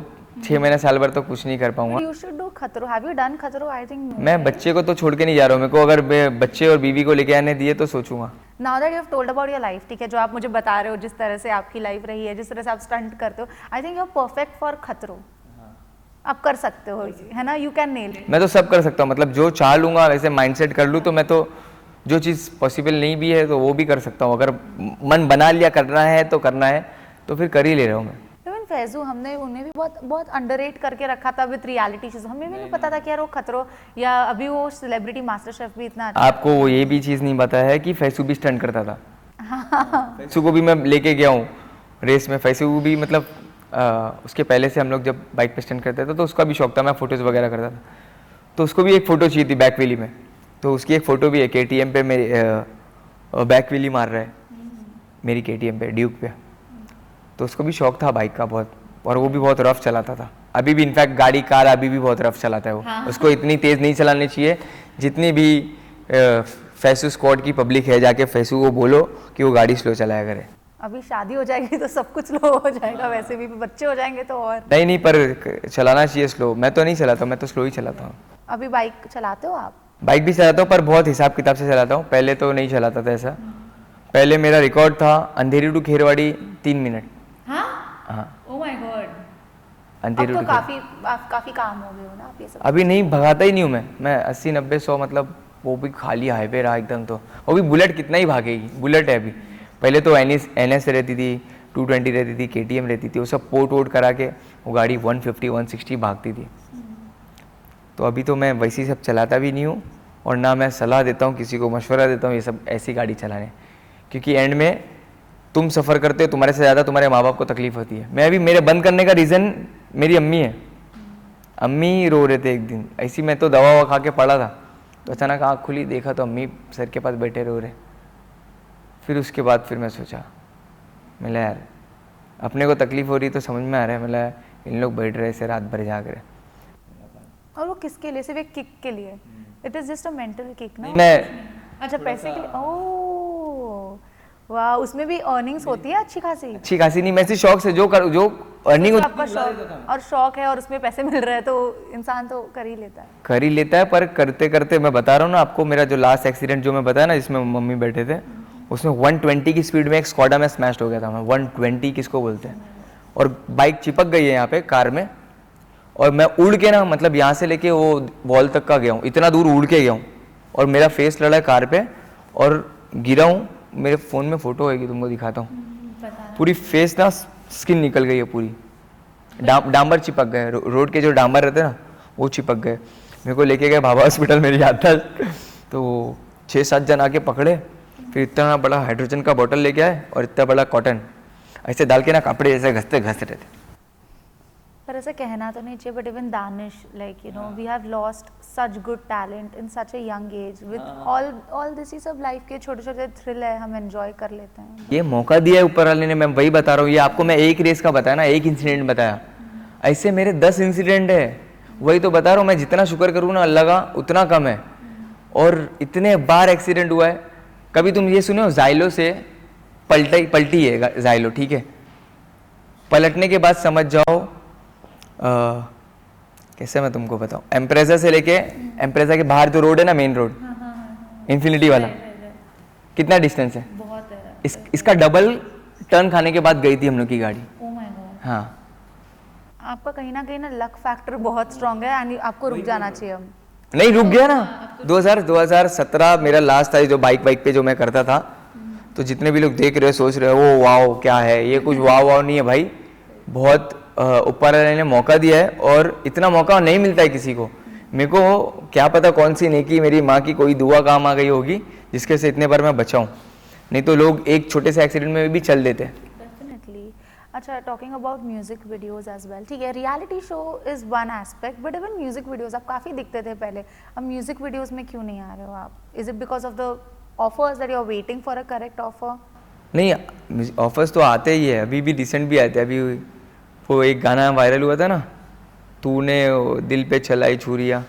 6 महीने साल भर तो कुछ नहीं कर पाऊंगा। यू शुड डू खतरो, हैव यू डन खतरो? आई थिंक मैं बच्चे को तो छोड़ के नहीं जा रहा हूँ, मेरे को अगर बच्चे और बीवी को लेके आने दिए तो सोचूंगा। Now that you have told about your life, ठीक है, जो आप मुझे बता रहे हो जिस तरह से आपकी लाइफ रही है, जिस तरह से आप स्टंट करते हो, I think you are perfect for Khatron. आप कर सकते हो, है ना, यू कैन नेल इट। मैं तो सब कर सकता हूँ, मतलब जो चाह लूंगा वैसे माइंडसेट कर लूँ तो मैं तो जो चीज़ पॉसिबल नहीं भी है तो वो भी कर सकता हूँ। अगर मन बना लिया करना है तो करना है, तो फिर कर ही ले रहा हूँ मैं। इवन फैजू हमने उन्हें भी बहुत अंडररेट करके रखा था विद रियलिटी शोज, हमें भी नहीं पता था कि यार वो खतरो या अभी वो सेलिब्रिटी मास्टर शेफ भी इतना अच्छा। आपको वो ये भी चीज़ नहीं पता है कि फैसू भी स्टंट करता था। फैसू को भी मैं लेके गया हूँ रेस में, फैसू भी मतलब उसके पहले से हम लोग जब बाइक पे स्टंट करते थे तो उसका भी शौक था, मैं फोटोज़ वगैरह करता था, तो उसको भी एक फ़ोटो चाहिए थी बैक व्हीली में, तो उसकी एक फ़ोटो भी है KTM पे मेरी बैक व्हीली मार रहा है मेरी KTM पे ड्यूक पे, तो उसको भी शौक था बाइक का बहुत, और वो भी बहुत रफ चलाता था। अभी भी इनफैक्ट गाड़ी कार अभी भी बहुत रफ चलाता है वो। हाँ। उसको इतनी तेज़ नहीं चलानी चाहिए, जितनी भी फैसू स्क्वाड की पब्लिक है जाके फैसू को बोलो कि वो गाड़ी स्लो चलाया करे। अभी शादी हो जाएगी तो सब कुछ स्लो हो जाएगा, वैसे भी बच्चे हो जाएंगे तो और नहीं पर चलाना चाहिए स्लो। मैं तो नहीं चलाता, मैं तो स्लो ही चलाता हूँ। अभी बाइक चलाते हो आप? बाइक भी चलाता हूँ पर बहुत हिसाब किताब से चलाता हूँ, पहले तो नहीं चलाता था ऐसा। पहले मेरा रिकॉर्ड था अंधेरी टू खेरवाड़ी 3 मिनट। हाँ ओह माय गॉड, अंधेरी अब टू तो काफी काम हो गए हो ना आप ये सब। अभी नहीं भगाता ही नहीं हूँ मैं 80 90 100, मतलब वो भी खाली हाईवे रहा एकदम, तो वो भी बुलेट कितना ही भागेगी, बुलेट है अभी। पहले तो NS रहती थी, 220 रहती थी, KTM रहती थी, वो सब पोर्ट वोट करा के वो गाड़ी 150 160 भागती थी। तो अभी तो मैं वैसी सब चलाता भी नहीं हूँ, और ना मैं सलाह देता हूँ किसी को, मशवरा देता हूँ ये सब ऐसी गाड़ी चलाने, क्योंकि एंड में तुम सफ़र करते हो, तुम्हारे से ज़्यादा तुम्हारे माँ बाप को तकलीफ होती है। मैं अभी मेरे बंद करने का रीज़न मेरी अम्मी है, अम्मी रो रहे थे एक दिन ऐसी, मैं तो दवा ववा खा के पड़ा था, तो अचानक आँख खुली, देखा तो अम्मी सर के पास बैठे रो रहे। फिर उसके बाद फिर मैं सोचा, मिला यार अपने को तकलीफ़ हो रही तो समझ में आ रहा है, मिला इन लोग बैठ रहे ऐसे रात भर जाग रहे। और वो किसके लिए? सिर्फ एक किक के लिए? It is just a mental kick ना? मैं अच्छा, पैसे के लिए? ओह वाह, उसमें भी अर्निंग्स होती है अच्छी खासी नहीं, मैं सिर्फ शौक से जो अर्निंग तो आपका शौक और शौक है और उसमें पैसे मिल रहे हैं तो इंसान तो कर ही लेता है। पर करते करते मैं बता रहा हूँ ना आपको, मेरा जो लास्ट एक्सीडेंट जो मैं बताया ना जिसमें मम्मी बैठे थे, उसमें 120 की स्पीड में एक स्कॉडा में स्मैश्ड हो गया था मैं। 120 किसको बोलते हैं? और बाइक चिपक गई है यहाँ पे कार में, और मैं उड़ के ना मतलब यहाँ से लेके वो वॉल तक का गया हूँ, इतना दूर उड़ के गया हूँ, और मेरा फेस लड़ा है कार पे और गिरा हूँ। मेरे फ़ोन में फ़ोटो होगी, तुमको दिखाता हूँ। पूरी फेस ना स्किन निकल गई है पूरी, डांबर चिपक गए, रोड के जो डांबर रहते हैं ना वो चिपक गए। मेरे को लेके गए भाभा हॉस्पिटल, मेरी याद था। तो 6-7 जन आके पकड़े, फिर इतना बड़ा हाइड्रोजन का बोतल लेके आए और इतना बड़ा कॉटन ऐसे डाल के ना कपड़े ऐसे घसते रहे थे। पर ऐसे कहना तो नहीं चाहिए, but even Danish, like you know, we have lost such good talent in such a young age with all this. ही सब लाइफ के छोटे छोटे थ्रिल है, हम एंजॉय कर लेते हैं। ये मौका दिया है ऊपर वाले ने, मैं वही बता रहा हूँ। ये आपको मैं एक रेस का बताया ना, एक इंसिडेंट बताया, ऐसे मेरे 10 इंसिडेंट है। वही तो बता रहा हूँ, मैं जितना शुक्र करूँ ना अल्लाह का उतना कम है। और इतने बार एक्सीडेंट हुआ है। कभी तुम ये सुने हो जाइलो से पलटी है जाइलो, ठीक है, पलटने के बाद समझ जाओ कैसे मैं तुमको बताऊं, एम्प्रेजा से लेके एम्प्रेजा के बाहर जो रोड है ना, मेन रोड, इन्फिनिटी वाला, कितना डिस्टेंस है? बहुत है। इसका डबल टर्न खाने के बाद गई थी हम लोग की गाड़ी। Oh my God. हाँ, आपका कहीं ना लक फैक्टर बहुत स्ट्रांग है, यानी आपको रुक जाना चाहिए। हम नहीं रुक गया ना। 2017 मेरा लास्ट था जो बाइक पे जो मैं करता था। तो जितने भी लोग देख रहे हो सोच रहे हो वो वाओ क्या है ये, कुछ वाओ नहीं है भाई। बहुत ऊपर वाले ने मौका दिया है, और इतना मौका नहीं मिलता है किसी को। मेरे को क्या पता कौन सी नेकी, मेरी माँ की कोई दुआ काम आ गई होगी जिसके से इतने बार मैं बचा हूँ, नहीं तो लोग एक छोटे से एक्सीडेंट में भी चल देते हैं। डेफिनेटली। अच्छा, talking about music videos as well, ठीक है, reality show is one aspect, but even music videos आप काफ़ी दिखते थे पहले, अब म्यूजिक वीडियोस में क्यों नहीं आ रहे हो आप? Is it because of the offers that you are waiting for a correct offer? नहीं, ऑफर्स तो आते ही है, अभी भी रिसेंट भी आए थे। अभी वो एक गाना वायरल हुआ था ना, तूने दिल पे चलाई छुरिया,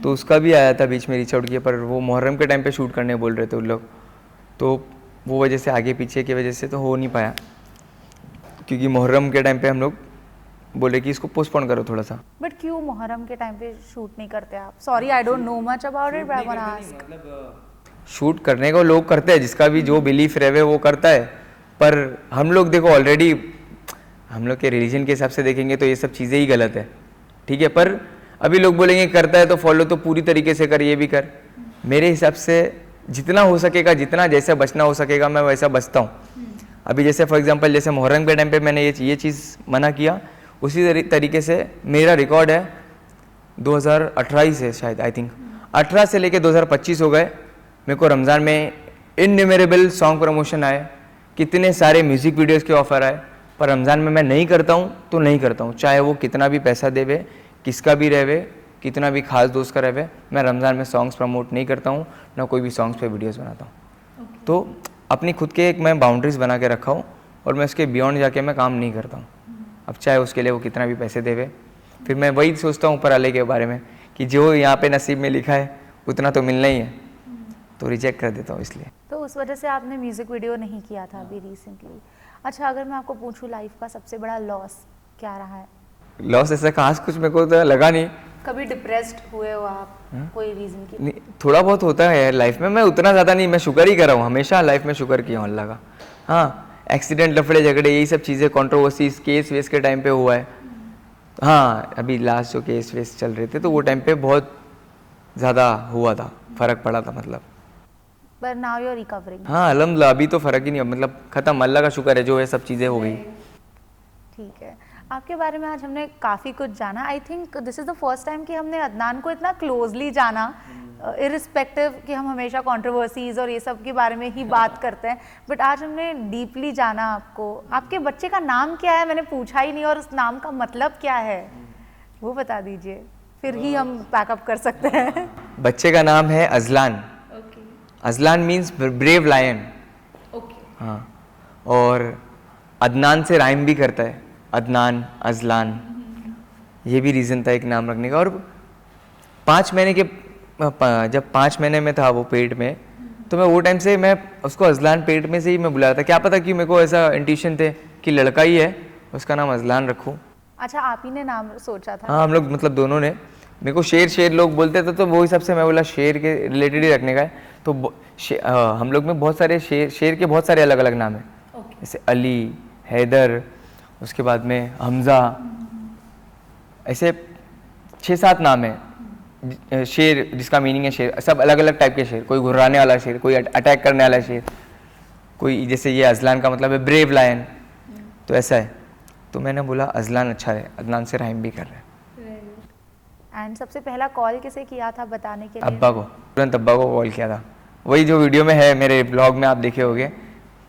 तो उसका भी आया था बीच में रीच आउट किया, पर वो मुहर्रम के टाइम पे शूट करने बोल रहे थे उन लोग, तो वो वजह से आगे पीछे की वजह से तो हो नहीं पाया, क्योंकि मुहर्रम के टाइम पे हम लोग बोले कि इसको पोस्टपोन करो थोड़ा सा। बट क्यों मुहर्रम के टाइम पे शूट नहीं करते आप? Sorry, I don't know much about it, but I want to ask. Shoot करने को लोग करते हैं, जिसका भी जो बिलीफ रहे वो करता है, पर हम लोग देखो ऑलरेडी हम लोग के रिलीजन के हिसाब से देखेंगे तो ये सब चीज़ें ही गलत है, ठीक है। पर अभी लोग बोलेंगे करता है तो फॉलो तो पूरी तरीके से कर, ये भी कर। मेरे हिसाब से जितना हो सकेगा, जितना जैसे बचना हो सकेगा मैं वैसा बचता हूँ। अभी जैसे फॉर एग्जांपल जैसे मुहर्रम के टाइम पे मैंने ये चीज़ मना किया, उसी तरीके से मेरा रिकॉर्ड है 2018 से, शायद आई थिंक 18 से लेके 2025 हो गए, मेरे को रमज़ान में इनन्यूमरेबल सॉन्ग प्रमोशन आए, कितने सारे म्यूज़िक वीडियोज़ के ऑफ़र आए, पर रमज़ान में मैं नहीं करता हूँ तो नहीं करता हूँ, चाहे वो कितना भी पैसा देवे, किसका भी रहे, कितना भी खास दोस्त का रहे, मैं रमज़ान में सॉन्ग्स प्रमोट नहीं करता हूँ, ना कोई भी सॉन्ग्स पे वीडियोस बनाता हूँ। तो अपनी खुद के एक मैं बाउंड्रीज बना के रखा हूँ, और मैं उसके बियॉन्ड जाके मैं काम नहीं करता हूँ। अब चाहे उसके लिए वो कितना भी पैसे देवे, फिर मैं वही सोचता हूँ ऊपर वाले के बारे में कि जो यहाँ पे नसीब में लिखा है उतना तो मिलना ही है, तो रिजेक्ट कर देता हूँ इसलिए। तो उस वजह से आपने म्यूजिक वीडियो नहीं किया था अभी रिसेंटली। अच्छा, अगर मैं आपको पूछूं लाइफ का सबसे बड़ा लॉस क्या रहा है? लॉस ऐसा खास कुछ मेरे को तो लगा नहीं। कभी डिप्रेस्ड हुए हो आप कोई रीजन की? नहीं, थोड़ा बहुत होता है लाइफ में, मैं उतना ज़्यादा नहीं, मैं शुक्र ही कर रहा हूँ, हमेशा लाइफ में शुक्र किया हूँ अल्लाह का। हाँ, एक्सीडेंट, लफड़े झगड़े, यही सब चीज़ें, कंट्रोवर्सीज, केस वेस के टाइम पे हुआ है। हाँ, अभी लास्ट जो केस वेस चल रहे थे तो वो टाइम पे बहुत ज़्यादा हुआ था, फ़र्क पड़ा था मतलब। But now you're recovering. हाँ अल्हम्दुलिल्लाह, अभी तो फ़र्क ही नहीं, मतलब ख़त्म, अल्लाह का शुक्र है जो है सब चीज़ें हो गई। ठीक है, आपके बारे में आज हमने काफ़ी कुछ जाना। I think this is the first time कि हमने अदनान को इतना क्लोजली जाना, इरिस्पेक्टिव कि हम हमेशा कंट्रोवर्सीज और ये सब के बारे में ही बात करते हैं, बट आज हमने डीपली जाना आपको। आपके बच्चे का नाम क्या है? मैंने पूछा ही नहीं, और उस नाम का मतलब क्या है वो बता दीजिए, फिर ही हम पैकअप कर सकते हैं। बच्चे का नाम है Ajlan. Okay Ajlan means brave lion. Okay हाँ, और अदनान से राइम भी करता है, अदनान, अजलान। ये भी रीज़न था एक नाम रखने का। और 5 महीने के जब 5 महीने में था वो पेट में, तो मैं वो टाइम से मैं उसको अजलान पेट में से ही मैं बुलाया था। क्या पता कि मेरे को ऐसा इंट्यूशन थे कि लड़का ही है, उसका नाम अजलान रखूँ। अच्छा, आप ही ने नाम सोचा था? हाँ, हम लोग मतलब दोनों ने। मेरे को शेर लोग बोलते थे, तो वो हिसाब से मैं बोला शेर के रिलेटेड ही रखने का है। तो हम लोग में बहुत सारे शेर के बहुत सारे अलग अलग नाम हैं। जैसे अली, हैदर, उसके बाद में हमज़ा, ऐसे 6-7 नाम है शेर जिसका मीनिंग है शेर। सब अलग अलग टाइप के शेर, कोई घुर्राने वाला शेर, कोई अटैक करने वाला शेर, कोई जैसे ये अजलान का मतलब है ब्रेव लायन, तो ऐसा है। तो मैंने बोला अजलान अच्छा है, अदनान से राइम भी कर रहे हैं। एंड सबसे पहला कॉल किसे किया था बताने के लिए? अब्बा को, तुरंत अब्बा को कॉल किया था। वही जो वीडियो में है, मेरे ब्लॉग में आप देखे होंगे।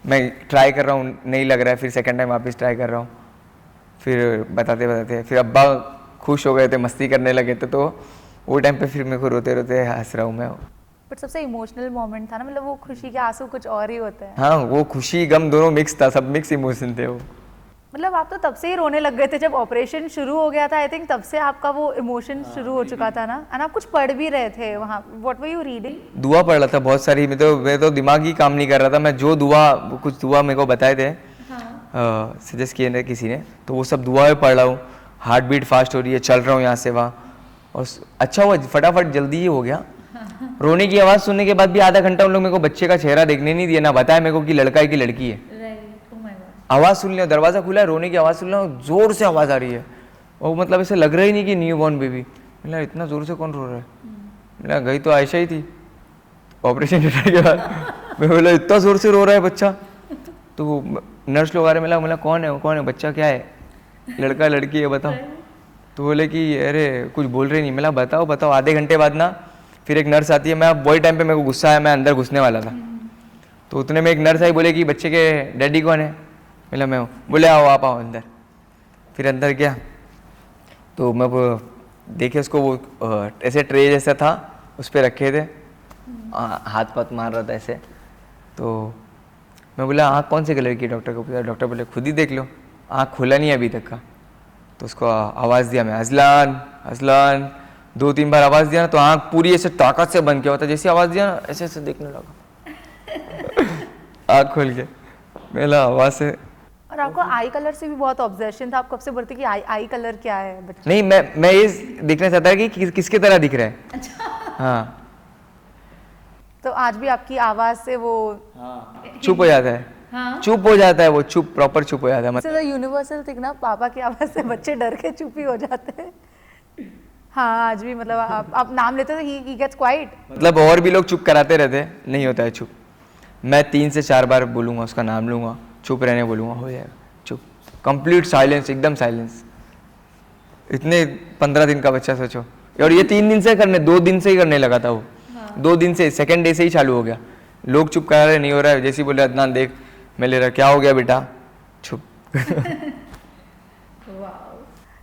मैं ट्राई कर रहा हूँ, नहीं लग रहा है, फिर सेकंड टाइम वापस ट्राई कर रहा हूँ। फिर बताते फिर अब्बा खुश हो गए थे, मस्ती करने लगे थे। तो वो टाइम पे फिर मेरे को रोते रोते हंस रहा हूँ मैं। बट सबसे इमोशनल मोमेंट था ना, मतलब वो खुशी के आंसू कुछ और ही होते हैं। हाँ, वो खुशी गम दोनों मिक्स था, सब मिक्स इमोशन थे वो। मतलब आप तो तब से ही रोने लग गए थे जब ऑपरेशन शुरू हो गया था। आई थिंक तब से आपका वो इमोशन शुरू हो चुका था ना। एंड आप कुछ पढ़ भी रहे थे वहाँ, व्हाट वर यू रीडिंग? दुआ पढ़ रहा था बहुत सारी। मैं तो दिमाग ही काम नहीं कर रहा था। मैं जो कुछ दुआ मेरे को बताए थे, सजेस्ट किए थे किसी ने, तो वो सब दुआ में पढ़ रहा हूँ। हार्ट बीट फास्ट हो रही है, चल रहा हूँ यहाँ से वहाँ, और अच्छा हुआ फटाफट जल्दी ही हो गया। रोने की आवाज़ सुनने के बाद भी आधा घंटा उन लोग मेरे को बच्चे का चेहरा देखने नहीं दिया, ना बताया मेरे को कि लड़का है कि लड़की है। आवाज़ सुन लिया, दरवाज़ा खुला है, रोने की आवाज़ सुन लिया, जोर से आवाज़ आ रही है। वो मतलब ऐसे लग रहा ही नहीं कि न्यू बॉर्न बेबी। मतलब इतना जोर से कौन रो रहा है? मतलब गई तो आयशा ही थी ऑपरेशन थिएटर के बाद। मैं बोला इतना जोर से रो रहा है बच्चा। तो वो नर्स लोग आ रहे, मिला कौन है बच्चा क्या है, लड़का लड़की है बताओ। तो बोले कि अरे कुछ बोल रहे नहीं। मिला बताओ। आधे घंटे बाद ना फिर एक नर्स आती है। मैं वही टाइम पे मेरे को गुस्सा आया, मैं अंदर घुसने वाला था। तो उतने में एक नर्स आई, बोले कि बच्चे के डैडी कौन है? मिला मैं हूँ। बोले आओ आप आओ अंदर। फिर अंदर गया तो मैं देखे उसको, वो ऐसे ट्रे जैसा था, उस पर रखे थे, हाथ पाथ मार रहा था ऐसे। तो मैं बोला आँख कौन से कलर की? डॉक्टर को पूछा। डॉक्टर बोले खुद ही देख लो, आँख खुला नहीं है अभी तक का। तो उसको आवाज़ दिया मैं, अजलान 2-3 बार आवाज़ दिया ना, तो आँख पूरी ऐसे ताकत से बंद किया होता। जैसे आवाज़ दिया ना, ऐसे ऐसे देखने लगा आँख खोल के। मेरा आवाज़ से। और आपको आई कलर से भी बहुत ऑब्सेशन था। आप कब से बोलते कि आई कलर क्या है बच्चा? नहीं, मैं ये देखना चाहता है कि किसके तरह दिख रहा है। अच्छा। हाँ, तो आज भी आपकी आवाज़ से वो चुप हो जाता है। हाँ? चुप हो जाता है वो, प्रॉपर चुप हो जाता है। मतलब यूनिवर्सल थिंग ना, पापा की आवाज़ से बच्चे डर के चुप ही हो जाते हैं। हाँ, आज भी मतलब आप नाम लेते तो ही गेट्स क्वाइट। मतलब और भी लोग चुप कराते रहते, नहीं होता है चुप। मैं 3 से 4 बार बोलूँगा, उसका नाम लूँगा, चुप रहने बोलूँगा, हो जाएगा चुप। कंप्लीट साइलेंस, एकदम साइलेंस। इतने 15 दिन का बच्चा सोचो। और ये 3 दिन से 2 दिन से ही करने लगा था वो। 2 दिन से, सेकंड डे से ही चालू हो गया। लोग चुप करा रहे, नहीं हो रहा है। जैसे ही बोले अदनान देख, मैं ले रहा, क्या हो गया बेटा? चुप।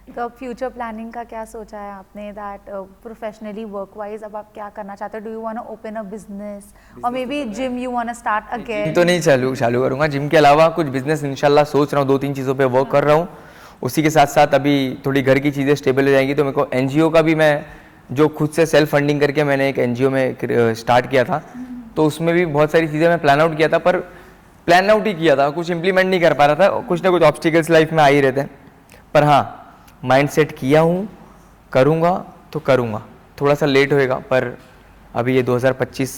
तो अब फ्यूचर प्लानिंग का क्या सोचा है आपने? दैट प्रोफेशनली वर्क वाइज अब आप क्या करना चाहते हो? Do you want to open a business और maybe gym you want to start again? तो नहीं चालू करूँगा। जिम के अलावा कुछ बिजनेस इंशाल्लाह सोच रहा हूँ। 2-3 चीज़ों पे वर्क कर रहा हूँ। उसी के साथ साथ अभी थोड़ी घर की चीज़ें स्टेबल हो जाएंगी, तो मेरे को एनजीओ का भी, मैं जो खुद से सेल्फ फंडिंग करके मैंने एक एनजीओ में स्टार्ट किया था, तो उसमें भी बहुत सारी चीज़ें मैं प्लान आउट किया था, पर प्लान आउट ही किया था, कुछ इंप्लीमेंट नहीं कर पा रहा था। कुछ ना कुछ ऑब्स्टिकल्स लाइफ में आ ही रहते हैं। पर हाँ, माइंड सेट किया हूँ, करूँगा तो करूँगा। थोड़ा सा लेट होएगा, पर अभी ये 2025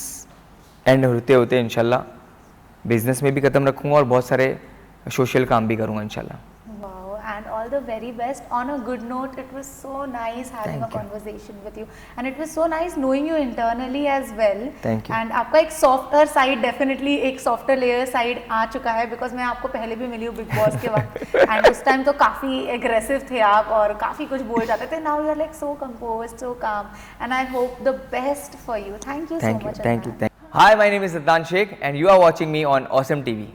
एंड होते होते इंशाल्लाह बिजनेस में भी कदम रखूँगा और बहुत सारे सोशल काम भी करूँगा इंशाल्लाह। Wow, and all the very best. On a good note, it was so nice having Thank a you. conversation with you, and it was so nice knowing you internally as well. Thank you. And आपका एक softer side, definitely एक softer layer side आ चुका है, because मैं आपको पहले भी मिली हूँ बिग बॉस के वक्त, and उस टाइम तो काफ़ी aggressive थे आप और काफ़ी कुछ बोल जाते थे. Now you are like so composed, so calm, and I hope the best for you. Thank you so much. Thank you. Hi, my name is Adnan Sheikh and you are watching me on Awesome TV.